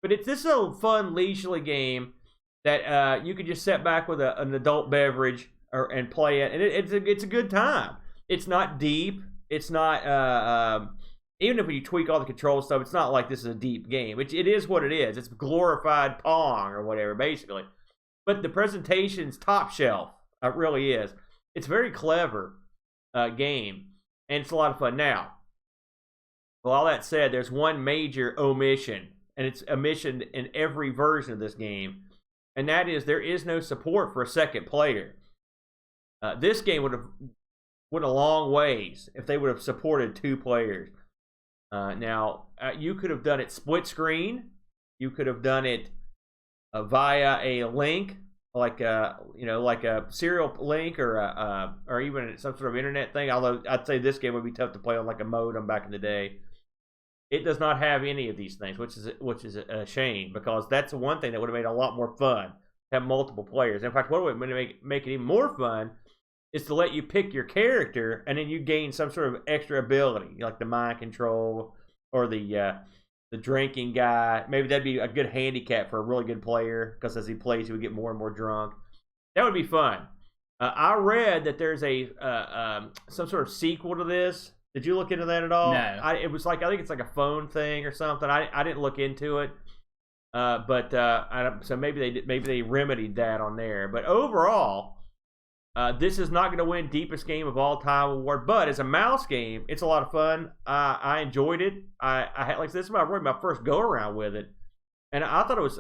But this is a fun leisurely game that you can just sit back with an adult beverage and play it, and it's a good time. It's not deep. It's not even if you tweak all the control stuff, it's not like this is a deep game. It is what it is. It's glorified Pong or whatever, basically. But the presentation's top shelf. It really is. It's a very clever game, and it's a lot of fun. Now, with all that said, there's one major omission, and it's omission in every version of this game, and that is there is no support for a second player. This game would have went a long ways if they would have supported 2 players. Now, you could have done it split screen. You could have done it via a link, like a serial link or even some sort of internet thing. Although I'd say this game would be tough to play on like a modem back in the day. It does not have any of these things, which is a shame, because that's the one thing that would have made it a lot more fun. Have multiple players. In fact, what would make it even more fun is to let you pick your character, and then you gain some sort of extra ability, like the mind control or the drinking guy. Maybe that'd be a good handicap for a really good player, because as he plays, he would get more and more drunk. That would be fun. I read that there's some sort of sequel to this. Did you look into that at all? No. It was like, I think it's like a phone thing or something. I didn't look into it, so maybe they remedied that on there. But overall, this is not going to win Deepest Game of All Time award, but as a mouse game, it's a lot of fun. I enjoyed it. I had like this is my first go around with it, and I thought it was.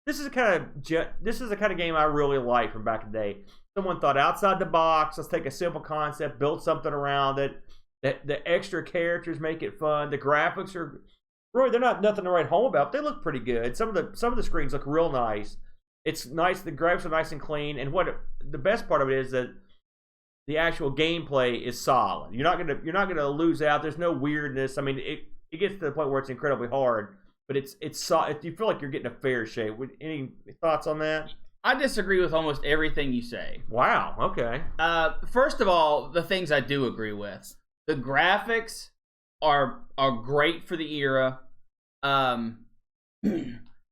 This is the kind of game I really like from back in the day. Someone thought outside the box. Let's take a simple concept, build something around it. That the extra characters make it fun. The graphics are really, they're not nothing to write home about. They look pretty good. Some of the screens look real nice. It's nice. The graphics are nice and clean. And the best part of it is that the actual gameplay is solid. You're not gonna lose out. There's no weirdness. I mean, it gets to the point where it's incredibly hard, but it's you feel like you're getting a fair shake. Any thoughts on that? I disagree with almost everything you say. Wow. Okay. First of all, the things I do agree with. The graphics are great for the era. And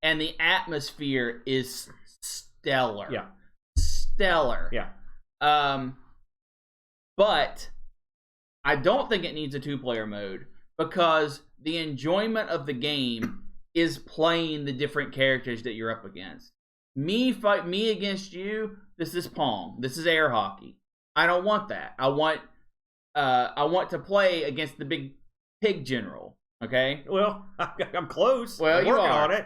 the atmosphere is stellar. Yeah. Stellar. Yeah. But I don't think it needs a 2-player mode, because the enjoyment of the game is playing the different characters that you're up against. Me fight me against you. This is Pong. This is air hockey. I don't want that. I want to play against the big pig general. Okay. Well, I'm close. Well, I'm working on it.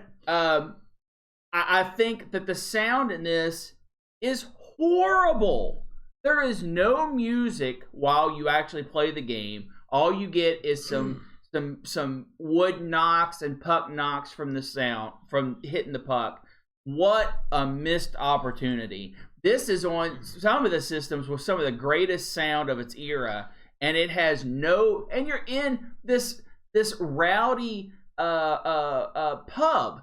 I think that the sound in this is horrible. There is no music while you actually play the game. All you get is some wood knocks and puck knocks from the sound from hitting the puck. What a missed opportunity. This is on some of the systems with some of the greatest sound of its era, and it has no, and you're in this rowdy pub.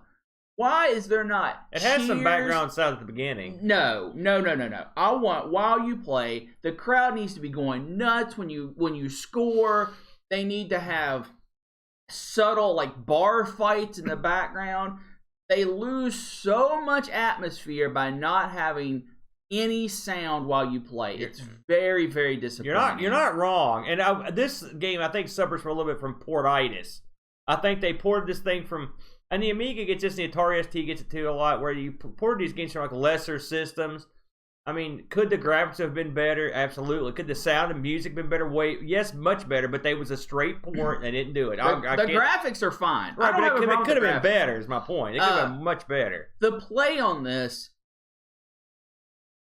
Why is there not It has some background sound at the beginning. No. I want, while you play, the crowd needs to be going nuts when you score. They need to have subtle like bar fights in the background. They lose so much atmosphere by not having any sound while you play. It's very, very disappointing. You're not wrong. And this game, I think, suffers from a little bit from portitis. I think they ported this thing from, and the Amiga gets this, the Atari ST gets it too a lot, where you ported these games from like lesser systems. I mean, could the graphics have been better? Absolutely. Could the sound and music been better? Yes, much better, but they was a straight port and they didn't do it. The graphics are fine. Right, but it could have been better, is my point. It could have been much better. The play on this,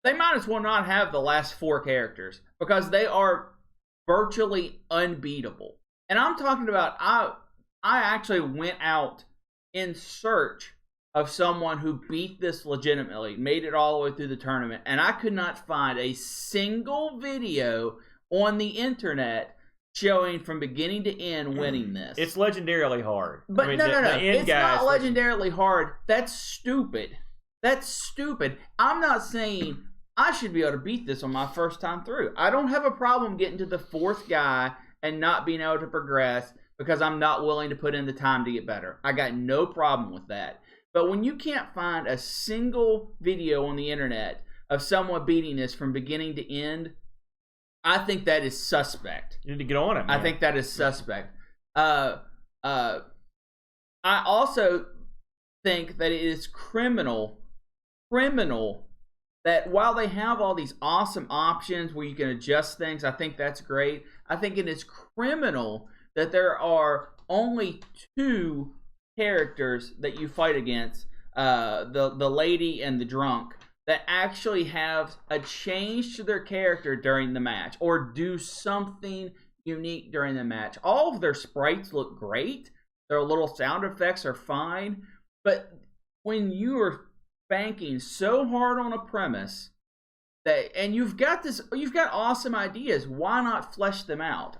they might as well not have the last 4 characters, because they are virtually unbeatable. And I'm talking about, I actually went out in search of someone who beat this legitimately, made it all the way through the tournament, and I could not find a single video on the internet showing from beginning to end winning this. It's legendarily hard. But no. It's not legendarily hard. That's stupid. I'm not saying I should be able to beat this on my first time through. I don't have a problem getting to the fourth guy and not being able to progress because I'm not willing to put in the time to get better. I got no problem with that. But when you can't find a single video on the internet of someone beating this from beginning to end, I think that is suspect. You need to get on it, man. I think that is suspect. I also think that it is criminal that while they have all these awesome options where you can adjust things, I think that's great. I think it is criminal that there are only 2 characters that you fight against, the lady and the drunk, that actually have a change to their character during the match or do something unique during the match. All of their sprites look great. Their little sound effects are fine. But when you are banking so hard on a premise and you've got awesome ideas, why not flesh them out?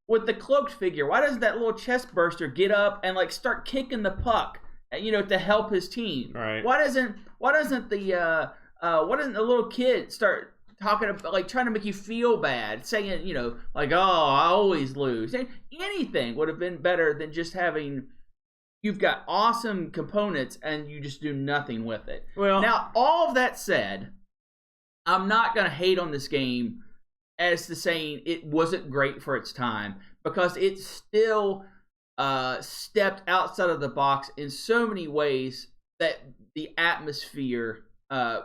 With the cloaked figure, why doesn't that little chest burster get up and like start kicking the puck, to help his team? Right. Why doesn't the little kid start talking about, like, trying to make you feel bad, saying, like, oh, I always lose? Anything would have been better than just having, you've got awesome components and you just do nothing with it. Well, now, all of that said, I'm not going to hate on this game as to saying it wasn't great for its time, because it still stepped outside of the box in so many ways that the atmosphere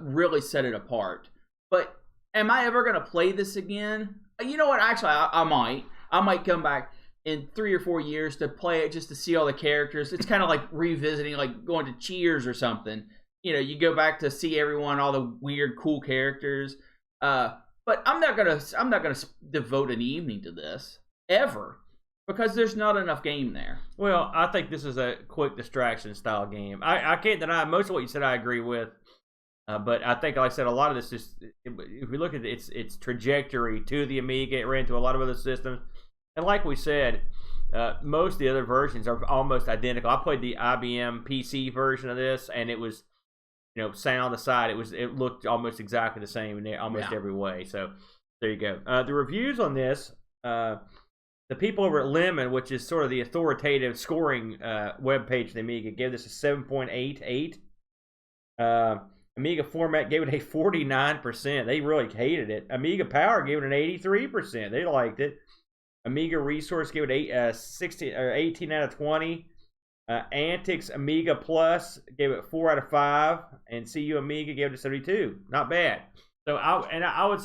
really set it apart. But am I ever going to play this again? You know what? Actually, I might. I might come back in 3 or 4 years to play it just to see all the characters. It's kind of like revisiting, like going to Cheers or something. You go back to see everyone, all the weird, cool characters. But I'm not gonna devote an evening to this ever, because there's not enough game there. Well, I think this is a quick distraction style game. I can't deny most of what you said. I agree with, but I think, like I said, a lot of this is, if we look at its trajectory to the Amiga, it ran to a lot of other systems, and like we said, most of the other versions are almost identical. I played the IBM PC version of this, and it was, sound aside, it looked almost exactly the same in almost every way. So there you go. The reviews on this, the people over at Lemon, which is sort of the authoritative scoring webpage of the Amiga, gave this a 7.88. Amiga Format gave it a 49%. They really hated it. Amiga Power gave it an 83%. They liked it. Amiga Resource gave it 18 out of 20. Antics Amiga Plus gave it 4 out of 5, and CU Amiga gave it a 72. Not bad. So I would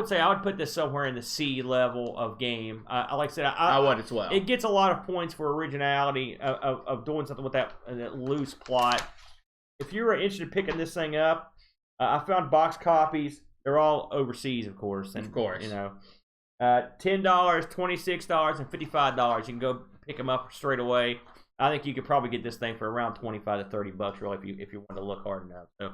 say I would put this somewhere in the C level of game. Like I said, I would as well. It gets a lot of points for originality of doing something with that loose plot. If you were interested in picking this thing up, I found box copies. They're all overseas, of course. And, of course. $10, $26, and $55. You can go pick them up straight away. I think you could probably get this thing for around $25 to $30, really, if you want to look hard enough. So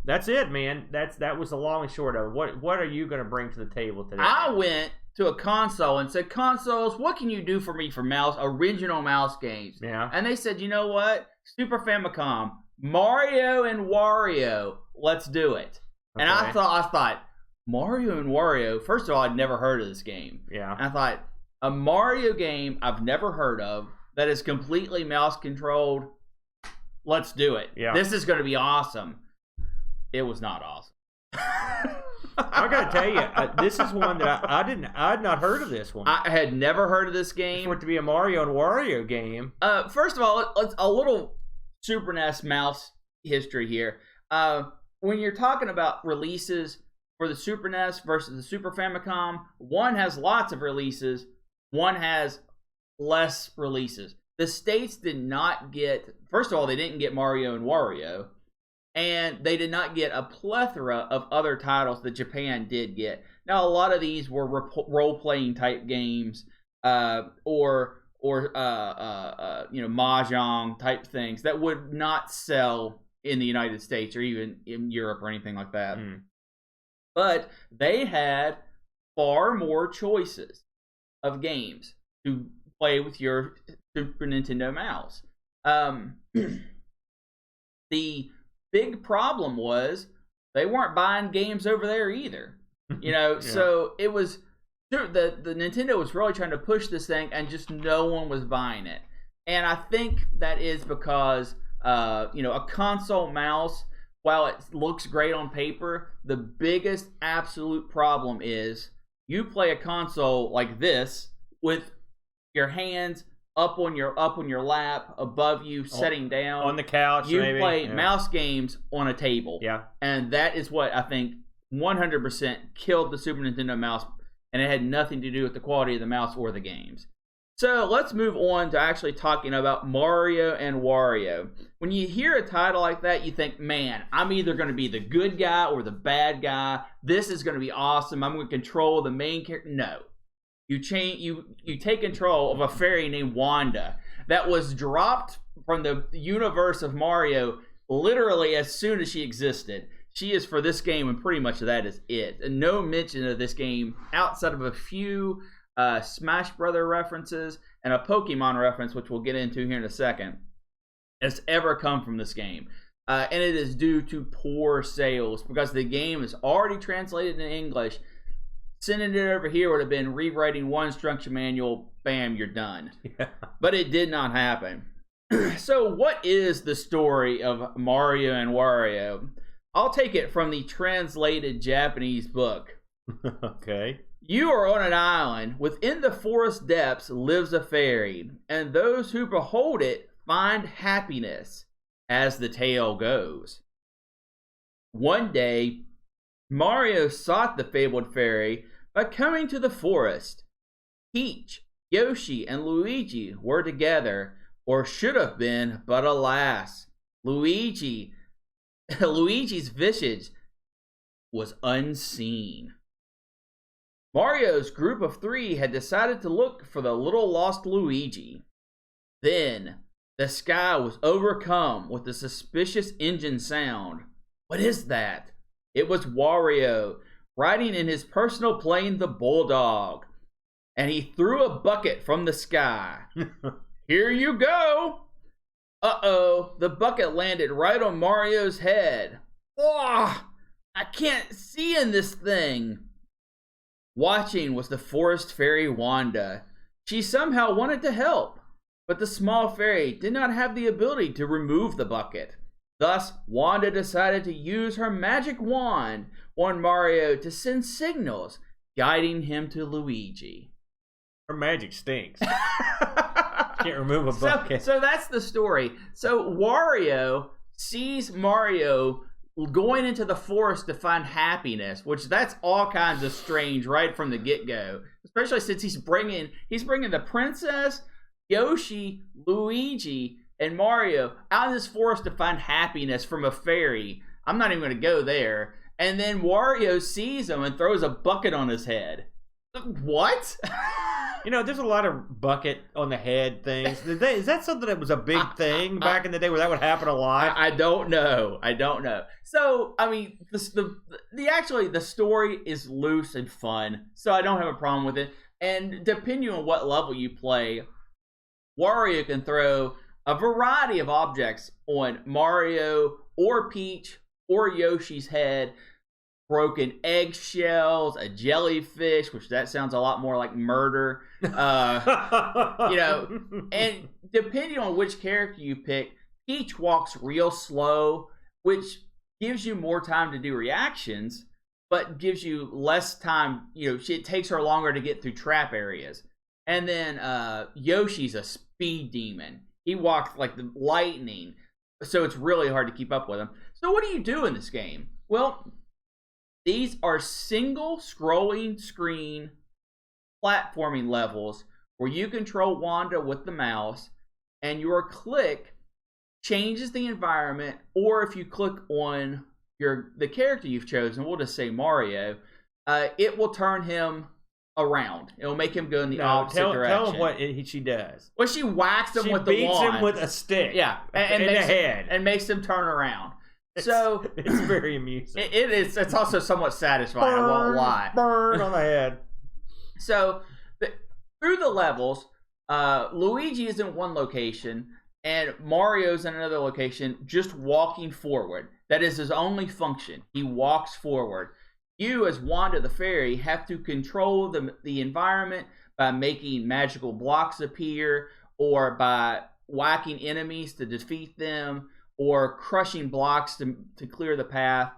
that's it, man. That was the long and short of it. What are you going to bring to the table today? I went to a console and said, "Consoles, what can you do for me for original mouse games?" Yeah. And they said, "You know what? Super Famicom, Mario and Wario. Let's do it." Okay. And I thought Mario and Wario. First of all, I'd never heard of this game. Yeah. And I thought, a Mario game I've never heard of that is completely mouse controlled. Let's do it. Yeah. This is going to be awesome. It was not awesome. I got to tell you, this is one that I had not heard of this one. I had never heard of this game. For it to be a Mario and Wario game. First of all, let's a little Super NES mouse history here. When you're talking about releases for the Super NES versus the Super Famicom, one has lots of releases, one has less releases. The States did not get, first of all, they didn't get Mario and Wario, and they did not get a plethora of other titles that Japan did get. Now, a lot of these were role-playing type games, or or mahjong type things that would not sell in the United States or even in Europe or anything like that. But they had far more choices of games to play with your Super Nintendo mouse. The big problem was they weren't buying games over there either. So it was the Nintendo was really trying to push this thing, and just no one was buying it. And I think that is because a console mouse, while it looks great on paper, the biggest absolute problem is you play a console like this with your hands up on your lap, above you, sitting down on the couch. You play mouse games on a table. Yeah, and that is what I think 100% killed the Super Nintendo mouse, and it had nothing to do with the quality of the mouse or the games. So let's move on to actually talking about Mario and Wario. When you hear a title like that, you think, man, I'm either going to be the good guy or the bad guy. This is going to be awesome. I'm going to control the main character. No. You take control of a fairy named Wanda that was dropped from the universe of Mario literally as soon as she existed. She is for this game, and pretty much that is it. And no mention of this game outside of a few Smash Brother references and a Pokemon reference, which we'll get into here in a second, has ever come from this game. And it is due to poor sales, because the game is already translated in English. Sending it over here would have been rewriting one instruction manual, bam, you're done. Yeah. But it did not happen. So what is the story of Mario and Wario? I'll take it from the translated Japanese book. Okay. You are on an island. Within the forest depths lives a fairy, and those who behold it find happiness, as the tale goes. One day, Mario sought the fabled fairy by coming to the forest. Peach, Yoshi, and Luigi were together, or should have been, but alas, Luigi's visage was unseen. Mario's group of three had decided to look for the little lost Luigi. Then, the sky was overcome with a suspicious engine sound. What is that? It was Wario, riding in his personal plane, the Bulldog. And he threw a bucket from the sky. Here you go! Uh-oh, the bucket landed right on Mario's head. Oh, I can't see in this thing. Watching was the forest fairy Wanda. She somehow wanted to help, but the small fairy did not have the ability to remove the bucket. Thus, Wanda decided to use her magic wand on Mario to send signals, guiding him to Luigi. Her magic stinks. Can't remove a bucket. So that's the story. So Wario sees Mario going into the forest to find happiness, which that's all kinds of strange right from the get-go. Especially since he's bringing the princess, Yoshi, Luigi, and Mario out in this forest to find happiness from a fairy. I'm not even going to go there. And then Wario sees him and throws a bucket on his head. What? There's a lot of bucket on the head things. Is that something that was a big thing back in the day where that would happen a lot? I don't know. So, I mean, the story is loose and fun, so I don't have a problem with it. And depending on what level you play, Wario can throw a variety of objects on Mario or Peach or Yoshi's head. Broken eggshells, a jellyfish, which that sounds a lot more like murder. And depending on which character you pick, Peach walks real slow, which gives you more time to do reactions, but gives you less time. It takes her longer to get through trap areas. And then Yoshi's a speed demon. He walks like the lightning, so it's really hard to keep up with him. So what do you do in this game? Well, these are single scrolling screen platforming levels where you control Wanda with the mouse, and your click changes the environment, or if you click on the character you've chosen, we'll just say Mario, it will turn him around. It'll make him go in the opposite direction. Tell him what she does. Well, she whacks him with the wand. She beats him with a stick. Yeah, in the head. And makes him turn around. So it's very amusing. It is. It's also somewhat satisfying. I won't lie. Burn on the head. So through the levels, Luigi is in one location and Mario's in another location, just walking forward. That is his only function. He walks forward. You, as Wanda the Fairy, have to control the environment by making magical blocks appear, or by whacking enemies to defeat them, or crushing blocks to clear the path.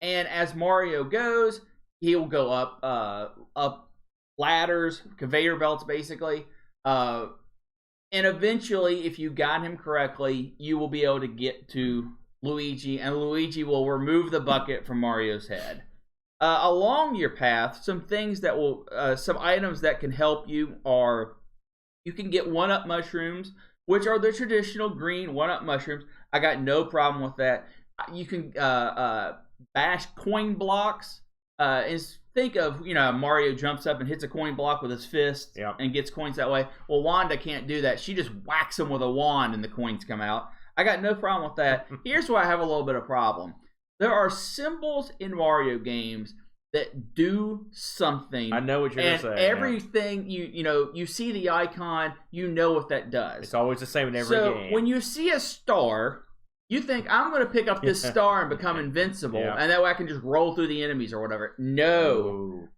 And as Mario goes, he'll go up ladders, conveyor belts, basically. And eventually, if you guide him correctly, you will be able to get to Luigi, and Luigi will remove the bucket from Mario's head. Along your path, some items that can help you are, you can get 1-up mushrooms, which are the traditional green 1-up mushrooms. I got no problem with that. You can bash coin blocks. Think of, Mario jumps up and hits a coin block with his fist and gets coins that way. Well, Wanda can't do that. She just whacks him with a wand and the coins come out. I got no problem with that. Here's where I have a little bit of problem. There are symbols in Mario games that do something. I know what you're going to say. And everything, you see the icon, you know what that does. It's always the same in every game. So when you see a star, you think, I'm going to pick up this star and become invincible, and that way I can just roll through the enemies or whatever. No.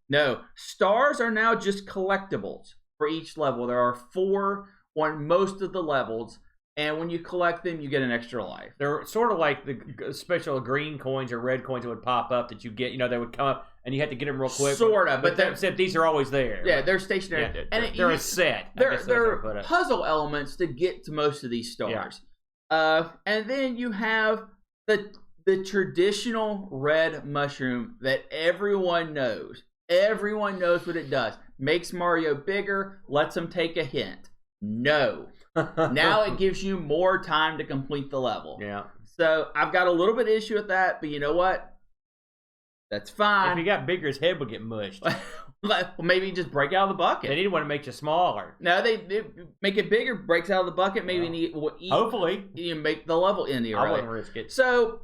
Stars are now just collectibles for each level. There are 4 on most of the levels. And when you collect them, you get an extra life. They're sort of like the special green coins or red coins that would pop up that you get. They would come up, and you had to get them real quick. Sort of, but except these are always there. Yeah, they're stationary. Yeah, they're a set. They're puzzle elements to get to most of these stars. Yeah. And then you have the traditional red mushroom that everyone knows. Everyone knows what it does. Makes Mario bigger, lets him take a hint. No. Now it gives you more time to complete the level. Yeah. So I've got a little bit of issue with that, but you know what? That's fine. If he got bigger, his head would get mushed. Well, maybe just break out of the bucket. They didn't want to make you smaller. No, they make it bigger, breaks out of the bucket. Maybe hopefully you make the level easier. I wouldn't risk it. So,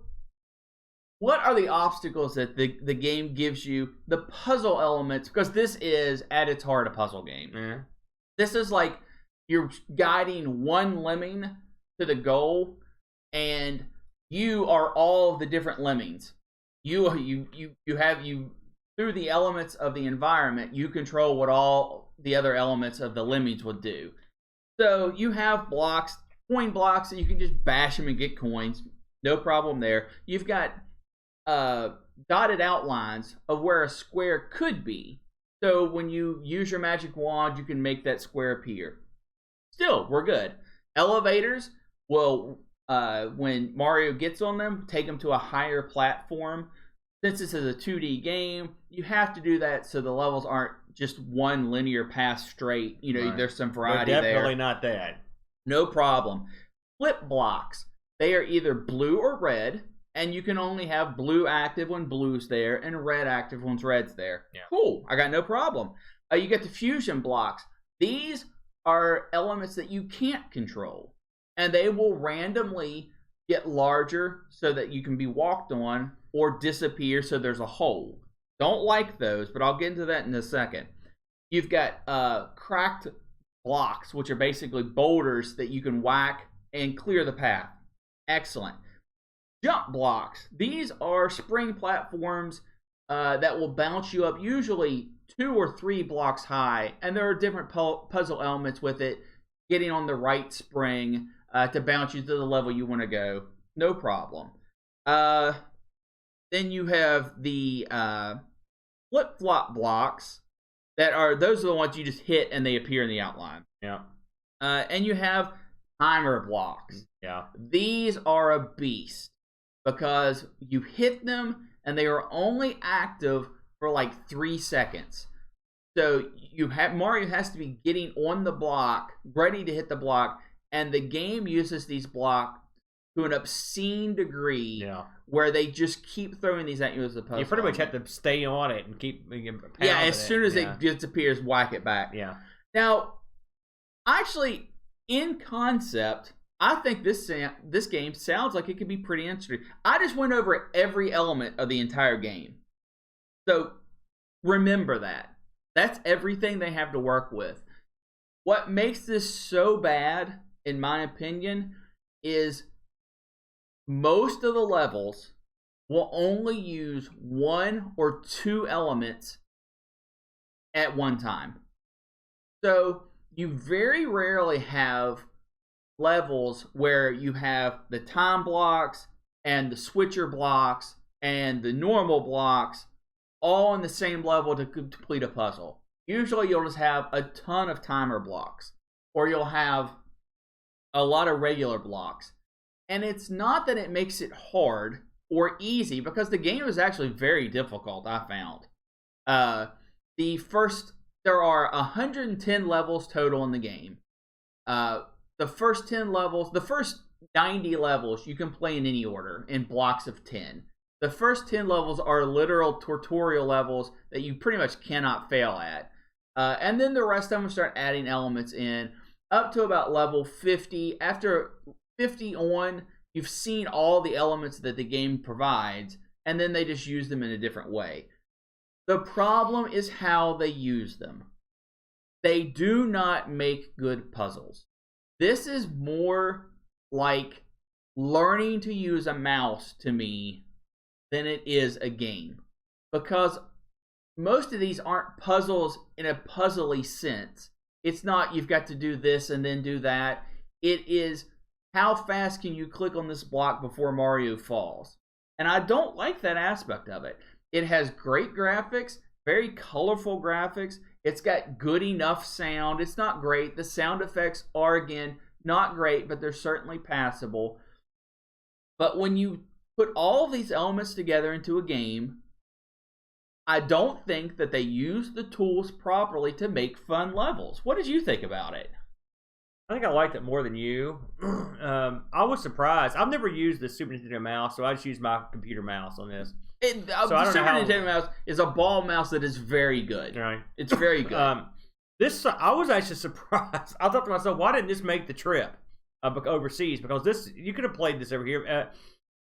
what are the obstacles that the game gives you? The puzzle elements, because this is at its heart a puzzle game. Yeah. This is like you're guiding one lemming to the goal, and you are all of the different lemmings. You through the elements of the environment, you control what all the other elements of the lemmings would do. So you have blocks, coin blocks, and you can just bash them and get coins. No problem there. You've got dotted outlines of where a square could be. So when you use your magic wand, you can make that square appear. Still, we're good. Elevators will, when Mario gets on them, take them to a higher platform. Since this is a 2D game, you have to do that so the levels aren't just one linear path straight. Right. There's some variety there. Definitely not that. No problem. Flip blocks. They are either blue or red, and you can only have blue active when blue's there and red active when red's there. Yeah. Cool. I got no problem. You get the fusion blocks. These are elements that you can't control, and they will randomly get larger so that you can be walked on, or disappear so there's a hole. Don't like those, but I'll get into that in a second. You've got cracked blocks, which are basically boulders that you can whack and clear the path. Excellent. Jump blocks. These are spring platforms that will bounce you up, usually 2 or 3 blocks high, and there are different puzzle elements with it, getting on the right spring to bounce you to the level you want to go. No problem. Then you have the flip-flop blocks those are the ones you just hit and they appear in the outline. Yeah. And you have timer blocks. Yeah. These are a beast because you hit them and they are only active for like 3 seconds. So Mario has to be getting on the block, ready to hit the block, and the game uses these blocks to an obscene degree. Yeah. Where they just keep throwing these at you as a puzzle. You pretty much have to stay on it and keep pounding as soon as it disappears, whack it back. Yeah. Now, actually, in concept, I think this game sounds like it could be pretty interesting. I just went over every element of the entire game. So, remember that. That's everything they have to work with. What makes this so bad, in my opinion, is most of the levels will only use 1 or 2 elements at one time. So you very rarely have levels where you have the time blocks and the switcher blocks and the normal blocks all on the same level to complete a puzzle. Usually you'll just have a ton of timer blocks, or you'll have a lot of regular blocks. And it's not that it makes it hard or easy, because the game is actually very difficult, I found. There are 110 levels total in the game. The first 90 levels you can play in any order in blocks of 10. The first 10 levels are literal tutorial levels that you pretty much cannot fail at. And then the rest of them start adding elements in up to about level 50. After 50 on, you've seen all the elements that the game provides, and then they just use them in a different way. The problem is how they use them. They do not make good puzzles. This is more like learning to use a mouse to me than it is a game. Because most of these aren't puzzles in a puzzly sense. It's not you've got to do this and then do that. It is how fast can you click on this block before Mario falls. And I don't like that aspect of it. It has great graphics, very colorful graphics. It's got good enough sound. It's not great. The sound effects are, again, not great, but they're certainly passable. But when you put all of these elements together into a game, I don't think that they use the tools properly to make fun levels. What did you think about it? I think I liked it more than you. I was surprised. I've never used the Super Nintendo mouse, so I just used my computer mouse on this. The Super Nintendo mouse is a ball mouse that is very good. Right. It's very good. I was actually surprised. I thought to myself, why didn't this make the trip overseas? Because this, you could have played this over here.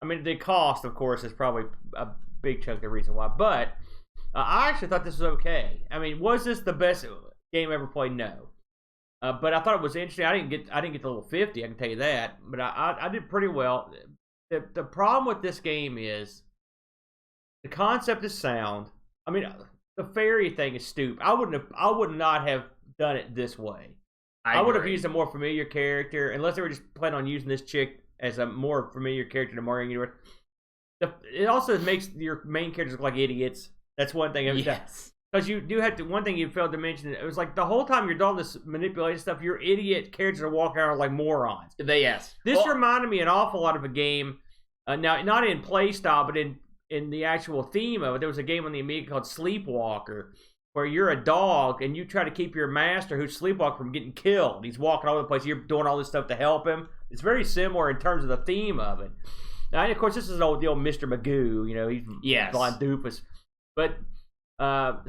I mean, the cost, of course, is probably a big chunk of the reason why. But I actually thought this was okay. I mean, was this the best game ever played? No. But I thought it was interesting. I didn't get the little 50. I can tell you that. But I did pretty well. The problem with this game is the concept is sound. I mean, the fairy thing is stupid. I would not have done it this way. I would have used a more familiar character, unless they were just planning on using this chick as a more familiar character to Mario Universe. It also makes your main characters look like idiots. That's one thing. Yes. Because you do have to, one thing you failed to mention, it was like the whole time you're doing this manipulation stuff, your idiot characters are walking around like morons. Yes. This reminded me an awful lot of a game, now not in play style, but in the actual theme of it. There was a game on the Amiga called Sleepwalker, where you're a dog and you try to keep your master who's sleepwalking from getting killed. He's walking all over the place. You're doing all this stuff to help him. It's very similar in terms of the theme of it. Now, of course, this is the old Mr. Magoo. You know, he's blind doofus. But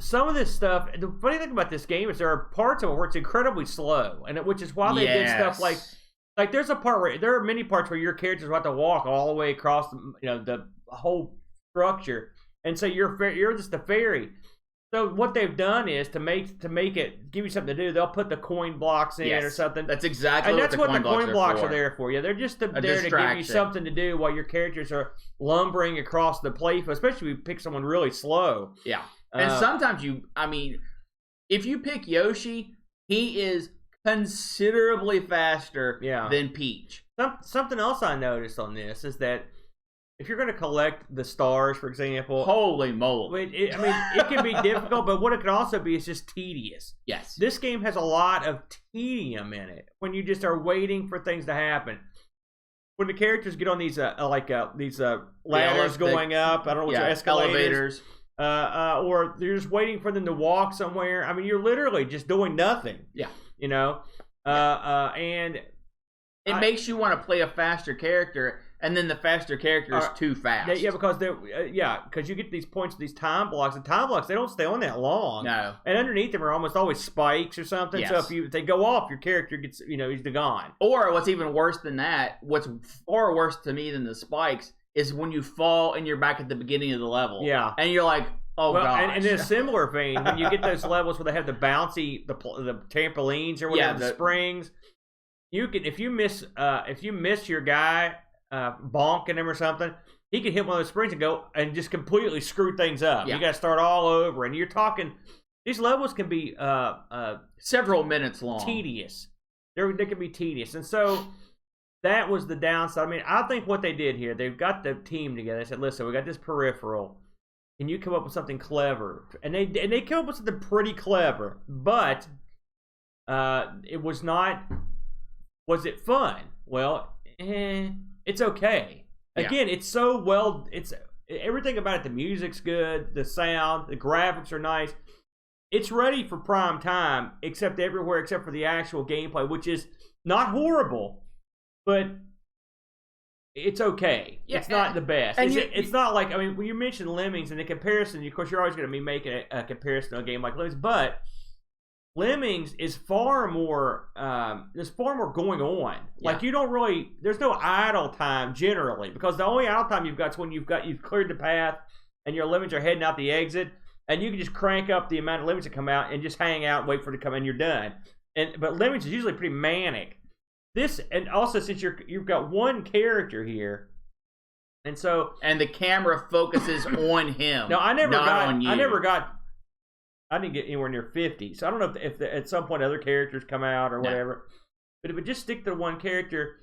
some of this stuff, the funny thing about this game is there are parts of it where it's incredibly slow, and which is why they did stuff like there's a part where there are many parts where your characters have to walk all the way across the whole structure, and so you're just a fairy. So what they've done is to make it give you something to do. They'll put the coin blocks in or something. That's exactly and that's what the coin blocks are are there for you. They're just there to give you something to do while your characters are lumbering across the playfield, especially if you pick someone really slow. Yeah, and sometimes if you pick Yoshi, he is considerably faster than Peach. Something else I noticed on this is that if you're going to collect the stars, for example, holy moly! It can be difficult, but what it can also be is just tedious. Yes, this game has a lot of tedium in it when you just are waiting for things to happen. When the characters get on these ladders going up, I don't know what your escalators, or you're just waiting for them to walk somewhere. I mean, you're literally just doing nothing. Yeah, and It makes you want to play a faster character, and then the faster character is too fast. Yeah, because because you get these points, these time blocks. The time blocks, they don't stay on that long. No. And underneath them are almost always spikes or something. Yes. So if they go off, your character gets, he's gone. Or what's even worse than that, what's far worse to me than the spikes, is when you fall and you're back at the beginning of the level. Yeah. And you're like, oh, gosh. And in a similar vein, when you get those levels where they have the bouncy, the trampolines or whatever, the springs, you can, if you miss your guy bonking him or something, he can hit one of those springs and go and just completely screw things up. Yeah. You got to start all over, and you're talking. These levels can be several minutes long, tedious. They can be tedious, and so that was the downside. I mean, I think what they did here, they've got the team together. They said, "Listen, we got this peripheral. Can you come up with something clever?" And they came up with something pretty clever, but it was not. Was it fun? Well, it's okay. Again, it's so well. It's everything about it. The music's good. The sound, the graphics are nice. It's ready for prime time, except for the actual gameplay, which is not horrible, but it's okay. Yeah, it's not the best. It's not like, I mean, when you mentioned Lemmings and the comparison, of course, you're always going to be making a comparison to a game like Lemmings, but Lemmings is far more. There's far more going on. Yeah. Like, you don't really. There's no idle time generally, because the only idle time you've got is when you've cleared the path and your lemmings are heading out the exit, and you can just crank up the amount of lemmings that come out and just hang out and wait for it to come, and you're done. But Lemmings is usually pretty manic. This, and also since you've got one character here, and the camera focuses on him. No, I never got. I didn't get anywhere near 50, so I don't know if at some point other characters come out or whatever. But if it just stick to one character,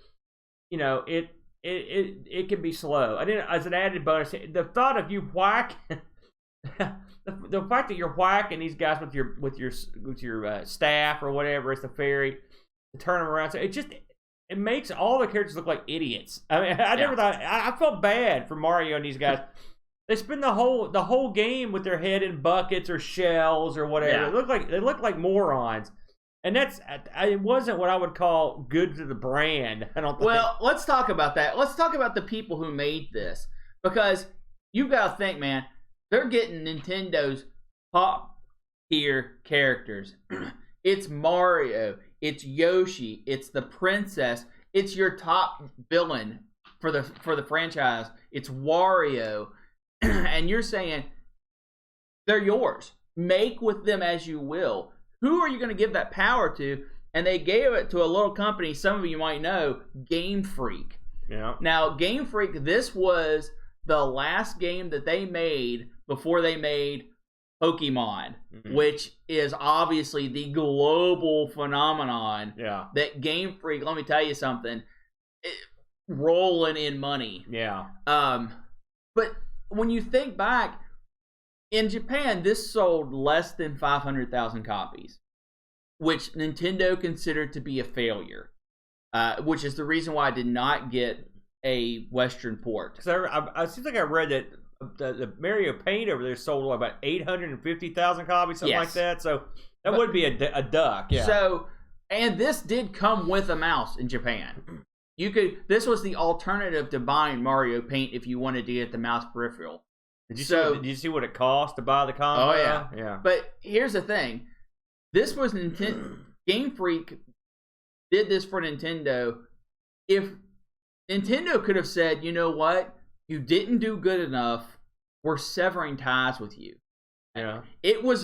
it can be slow. I didn't, as an added bonus, the thought of you whack, the fact that you're whacking these guys with your staff or whatever, it's the fairy, to turn them around. So it makes all the characters look like idiots. I mean, I never thought. I felt bad for Mario and these guys. They spend the whole game with their head in buckets or shells or whatever. Yeah. They look like morons, and it wasn't what I would call good to the brand. I don't think. Well, let's talk about that. Let's talk about the people who made this, because you've got to think, man. They're getting Nintendo's top tier characters. It's Mario. It's Yoshi. It's the princess. It's your top villain for the franchise. It's Wario. And you're saying they're yours. Make with them as you will. Who are you going to give that power to? And they gave it to a little company, some of you might know, Game Freak. Yeah. Now, Game Freak, this was the last game that they made before they made Pokemon, which is obviously the global phenomenon. Yeah. That Game Freak, let me tell you something, rolling in money. Yeah. But when you think back, in Japan, this sold less than 500,000 copies, which Nintendo considered to be a failure, which is the reason why I did not get a Western port. Because I seems like I read that the Mario Paint over there sold about 850,000 copies, something like that. So that would be a duck. Yeah. So, and this did come with a mouse in Japan. This was the alternative to buying Mario Paint if you wanted to get the mouse peripheral. Did you see what it cost to buy the combo? Oh yeah. Yeah. But here's the thing. This was Game Freak did this for Nintendo. If Nintendo could have said, you know what? You didn't do good enough. We're severing ties with you. Yeah. It was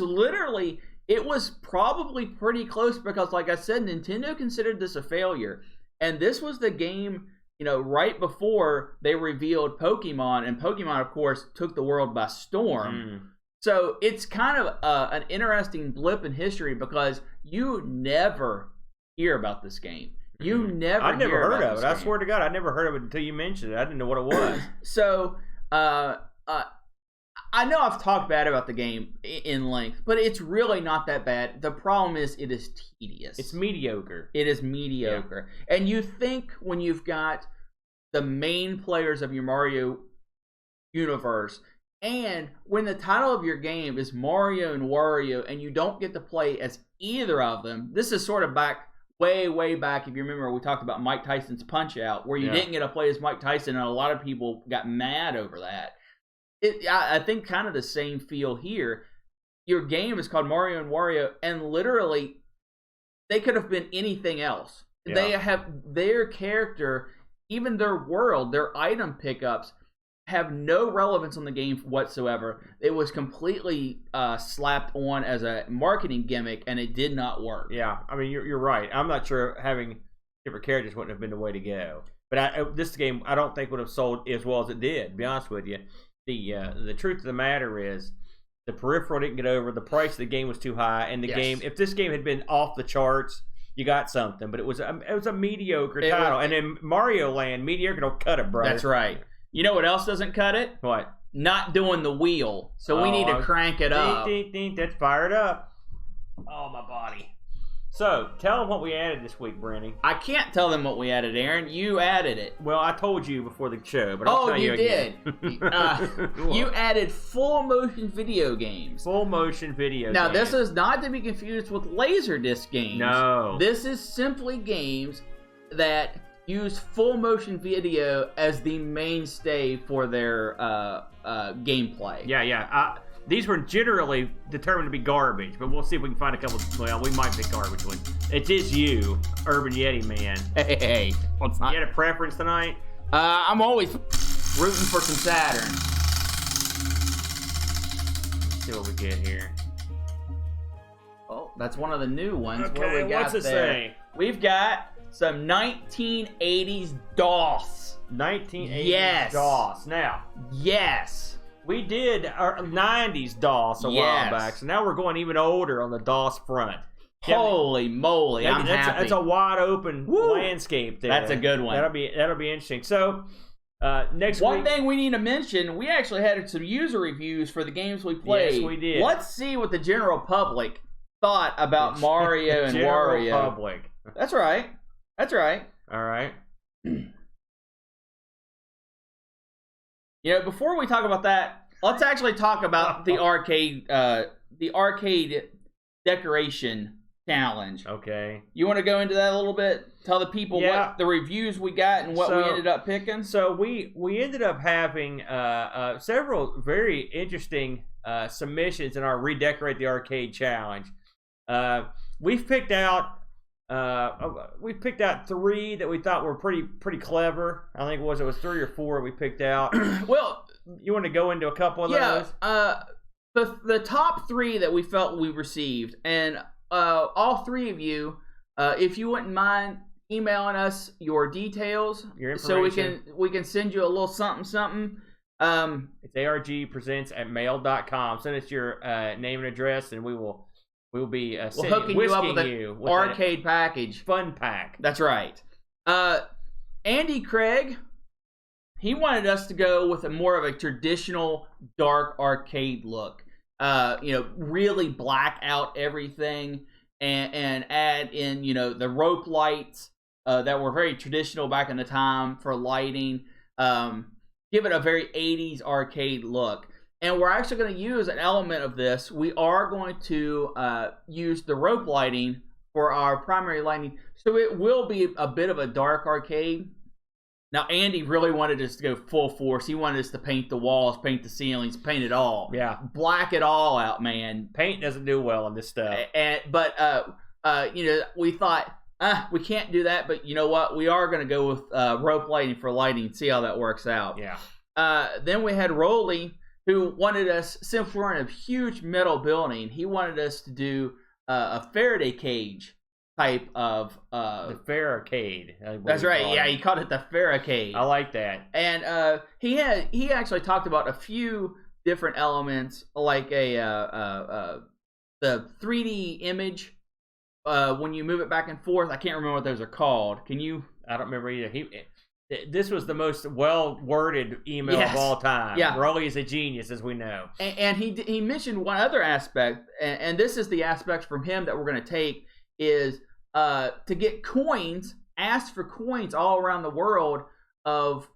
probably pretty close, because like I said, Nintendo considered this a failure. And this was the game, right before they revealed Pokemon, and Pokemon, of course, took the world by storm. So it's kind of an interesting blip in history, because you never hear about this game. You never. I never heard of it. Game. I swear to God, I never heard of it until you mentioned it. I didn't know what it was. So, I know I've talked bad about the game in length, but it's really not that bad. The problem is it is tedious. It's mediocre. It is mediocre. Yeah. And you think when you've got the main players of your Mario universe, and when the title of your game is Mario and Wario, and you don't get to play as either of them, this is sort of back way back, if you remember, we talked about Mike Tyson's Punch-Out, where you didn't get to play as Mike Tyson, and a lot of people got mad over that. I think kind of the same feel here. Your game is called Mario and Wario, and literally, they could have been anything else. Yeah. They have their character, even their world, their item pickups, have no relevance on the game whatsoever. It was completely slapped on as a marketing gimmick, and it did not work. Yeah, I mean, you're right. I'm not sure having different characters wouldn't have been the way to go. But this game, I don't think would have sold as well as it did, to be honest with you. The truth of the matter is, the peripheral didn't get over, the price of the game was too high, and the game, if this game had been off the charts, you got something. But it was a mediocre title. And in Mario Land, mediocre don't cut it, brother. That's right. You know what else doesn't cut it? What? Not doing the wheel. So we need to crank it up. That's fired up. Oh, my body. So, tell them what we added this week, Brenny. I can't tell them what we added, Aaron. You added it. Well, I told you before the show, but I'll tell you again. Did. You added full motion video games. Full motion video games. Now, this is not to be confused with Laserdisc games. No. This is simply games that use full motion video as the mainstay for their gameplay. Yeah. These were generally determined to be garbage, but we'll see if we can find a couple. Well, we might pick garbage ones. It is you, Urban Yeti Man. Hey. You had a preference tonight? I'm always rooting for some Saturn. Let's see what we get here. Oh, that's one of the new ones. Okay, what we got what's it there? say? We've got some 1980s DOS. 1980s DOS. Now. Yes. We did our 90s DOS a while back, so now we're going even older on the DOS front. Holy moly, I'm happy. That's a wide open landscape there. That's a good one. That'll be interesting. So, next week... One thing we need to mention, we actually had some user reviews for the games we played. Yes, we did. Let's see what the general public thought about Mario and Wario. General public. That's right. All right. You know, before we talk about that, let's actually talk about the arcade decoration challenge. Okay. You want to go into that a little bit? Tell the people what the reviews we got and what we ended up picking? So we ended up having several very interesting submissions in our Redecorate the Arcade challenge. We've picked out 3 that we thought were pretty clever. I think it was 3 or 4 we picked out. Well, you want to go into a couple of those? The top 3 that we felt we received, and all 3 of you, if you wouldn't mind emailing us your details, your information, so we can send you a little something. It's ARG Presents at mail.com. Send us your name and address, and we'll be hooking you up with an arcade package. Fun pack. That's right. Andy Craig, he wanted us to go with more of a traditional dark arcade look. Really black out everything and add in, the rope lights that were very traditional back in the time for lighting. Give it a very 80s arcade look. And we're actually going to use an element of this. We are going to use the rope lighting for our primary lighting. So it will be a bit of a dark arcade. Now, Andy really wanted us to go full force. He wanted us to paint the walls, paint the ceilings, paint it all. Yeah. Black it all out, man. Paint doesn't do well on this stuff. But we thought, we can't do that. But you know what? We are going to go with rope lighting for lighting and see how that works out. Yeah. Then we had Rolly, who wanted us, since we're in a huge metal building, he wanted us to do a Faraday cage type of... the Farricade. That's right, yeah, he called it the Farricade. I like that. And he actually talked about a few different elements, like the 3D image, when you move it back and forth. I can't remember what those are called. Can you... I don't remember either. This was the most well-worded email of all time. Yeah. Rolly is a genius, as we know. And he mentioned one other aspect, and this is the aspect from him that we're going to take, is to get coins, ask for coins all around the world of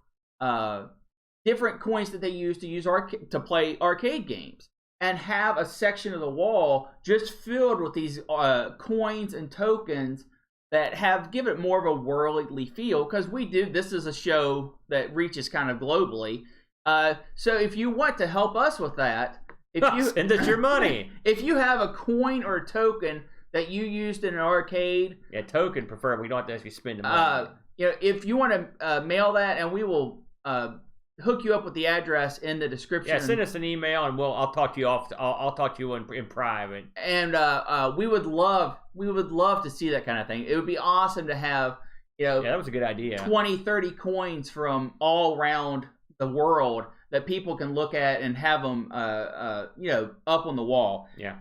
different coins that they use to play arcade games, and have a section of the wall just filled with these coins and tokens that give it more of a worldly feel, because this is a show that reaches kind of globally. So if you want to help us with that, send us your money. If you have a coin or a token that you used in an arcade, token preferred. We don't have to actually spend the money. If you want to mail that, and we will hook you up with the address in the description. Yeah, send us an email, and I'll talk to you I'll talk to you in private. And we would love to see that kind of thing. It would be awesome to have that was a good idea. 20, 30 coins from all around the world that people can look at and have them up on the wall. Yeah.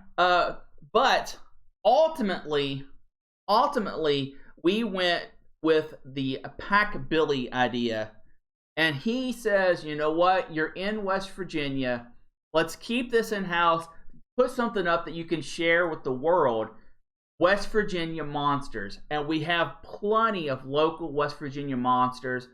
But ultimately we went with the Pack Billy idea. And he says, you know what? You're in West Virginia. Let's keep this in-house. Put something up that you can share with the world. West Virginia monsters. And we have plenty of local West Virginia monsters.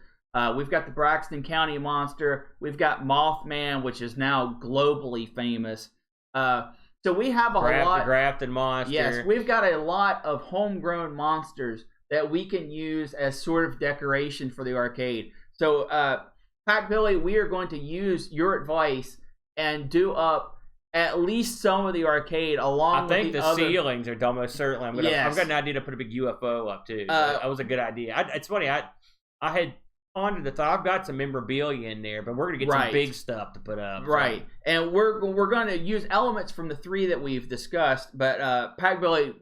We've got the Braxton County monster. We've got Mothman, which is now globally famous. So we have a lot. The Grafton monster. Yes, we've got a lot of homegrown monsters that we can use as sort of decoration for the arcade. So, Pack Billy, we are going to use your advice and do up at least some of the arcade along with the I think the ceilings are almost certainly. I've got an idea to put a big UFO up too. So that was a good idea. It's funny. I had pondered the thought. I've got some memorabilia in there, but we're gonna get some big stuff to put up. Right, so. And we're going to use elements from the 3 that we've discussed. But Pack Billy,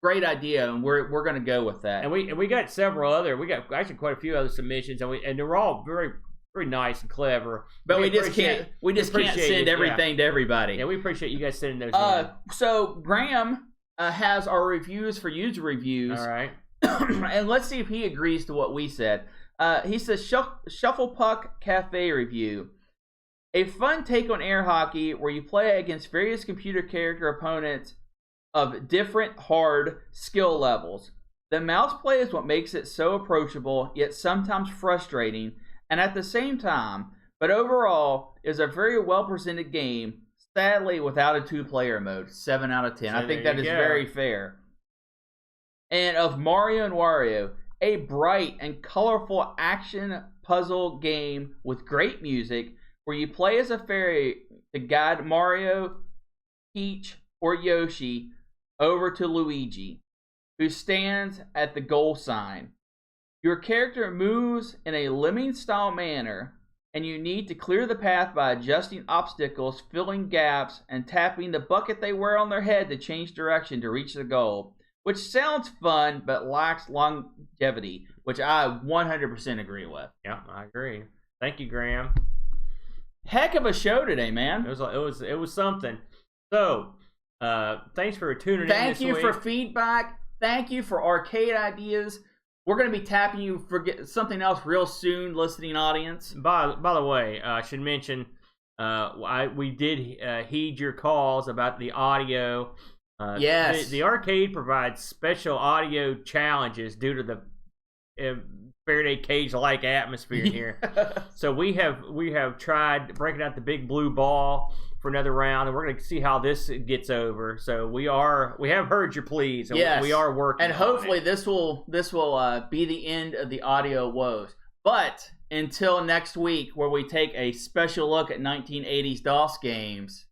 great idea, and we're going to go with that. And we got several other. We got actually quite a few other submissions, and they're all very, very nice and clever. But we just can't send everything to everybody. Yeah, we appreciate you guys sending those. So Graham has our reviews for user reviews. All right, and let's see if he agrees to what we said. He says Shufflepuck Cafe review. A fun take on air hockey where you play against various computer character opponents of different hard skill levels. The mouse play is what makes it so approachable, yet sometimes frustrating, and at the same time, but overall, is a very well presented game, sadly without a 2-player mode. 7 out of 10. So I think that is very fair. And of Mario and Wario, a bright and colorful action puzzle game with great music where you play as a fairy to guide Mario, Peach, or Yoshi over to Luigi, who stands at the goal sign. Your character moves in a lemming-style manner, and you need to clear the path by adjusting obstacles, filling gaps, and tapping the bucket they wear on their head to change direction to reach the goal, which sounds fun but lacks longevity, which I 100% agree with. Yeah, I agree. Thank you, Graham. Heck of a show today, man. It was something. So, thanks for tuning in. Thank you for feedback. Thank you for arcade ideas. We're going to be tapping you for something else real soon, listening audience. By the way, I should mention we did heed your calls about the audio. Yes. The arcade provides special audio challenges due to the Faraday cage-like atmosphere here. So we have tried breaking out the big blue ball for another round, and we're going to see how this gets over. So we have heard your pleas, and yes. we are working. And hopefully this will be the end of the audio woes. But until next week, where we take a special look at 1980s DOS games.